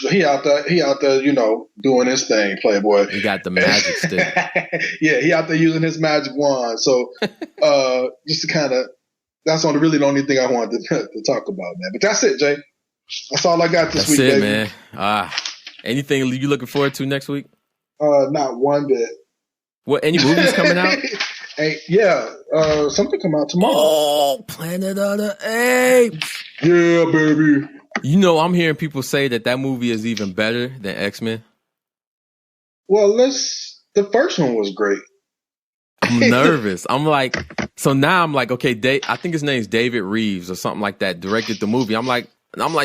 He out there, doing his thing, Playboy. He got the magic stick. Yeah, he out there using his magic wand. So, just to kind of, that's really the only thing I wanted to talk about, man. But that's it, Jay. That's all I got this week, baby. That's it, man. Anything you looking forward to next week? Not one bit. What? Any movies coming out? Something come out tomorrow. Oh, Planet of the Apes. Yeah, baby. I'm hearing people say that movie is even better than X-Men. Well, the first one was great. I'm nervous. So now I'm like, okay, I think his name's David Reeves or something like that, directed the movie. I'm like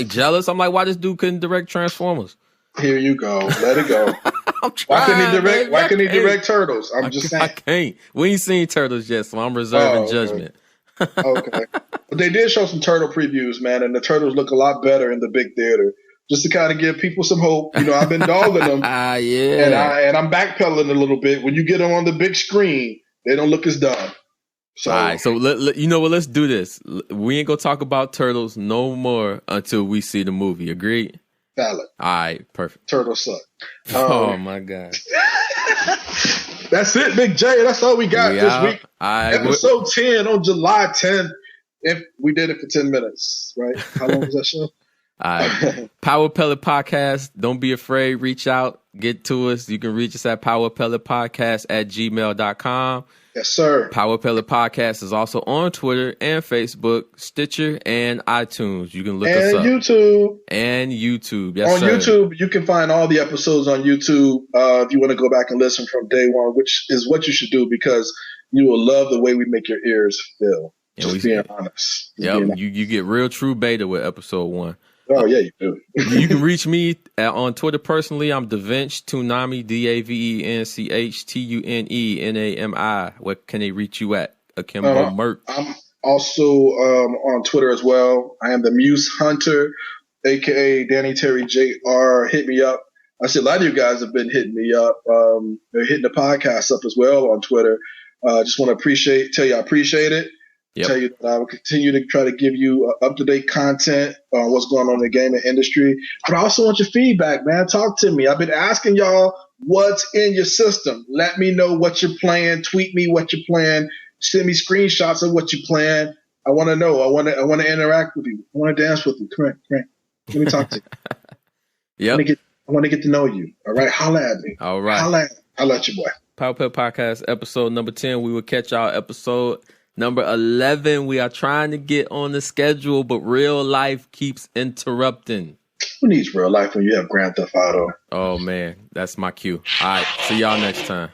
jealous. I'm like, why this dude couldn't direct Transformers? Here you go. Let it go. I'm trying, why can he direct Turtles? I'm just saying. I can't. We ain't seen Turtles yet, so I'm reserving judgment. Okay. But they did show some Turtle previews, man, and the Turtles look a lot better in the big theater. Just to kind of give people some hope. I've been dogging them. Yeah. And I'm backpedaling a little bit. When you get them on the big screen, they don't look as dumb. So, all right, so let's do this. We ain't gonna talk about Turtles no more until we see the movie. Agreed? Valid. All right, perfect. Turtles suck. Oh my god. That's it, Big J. That's all we got this week. Episode 10 on July 10th. If we did it for 10 minutes, right? How long was that show? All right. Power Pellet Podcast. Don't be afraid. Reach out. Get to us. You can reach us at powerpelletpodcast@gmail.com. Yes, sir. Power Pellet Podcast is also on Twitter and Facebook, Stitcher, and iTunes. You can look us up. And YouTube. Yes, sir. On YouTube, you can find all the episodes on YouTube if you want to go back and listen from day one, which is what you should do because you will love the way we make your ears feel. Just being honest. You get real true beta with episode 1. Oh, yeah, you do. You can reach me on Twitter personally. I'm Davench Tunami, DAVENCH TUNENAMI. What can they reach you at? AkimboMerc. I'm also on Twitter as well. I am the Muse Hunter, a.k.a. Danny Terry Jr. Hit me up. I see a lot of you guys have been hitting me up. They're hitting the podcast up as well on Twitter. Just want to tell you I appreciate it. Tell you that I will continue to try to give you up-to-date content on what's going on in the gaming industry. But I also want your feedback, man. Talk to me. I've been asking y'all what's in your system. Let me know what you're playing. Tweet me what you're playing. Send me screenshots of what you're playing. I want to know. I want to interact with you. I want to dance with you. Come on. Let me talk to you. I want to get to know you. All right? Holla at me. All right. Holla at your boy. Power Play Podcast episode number 10. We will catch y'all episode number 11. We are trying to get on the schedule, but real life keeps interrupting. Who needs real life when you have Grand Theft Auto? Oh, man. That's my cue. All right. See y'all next time.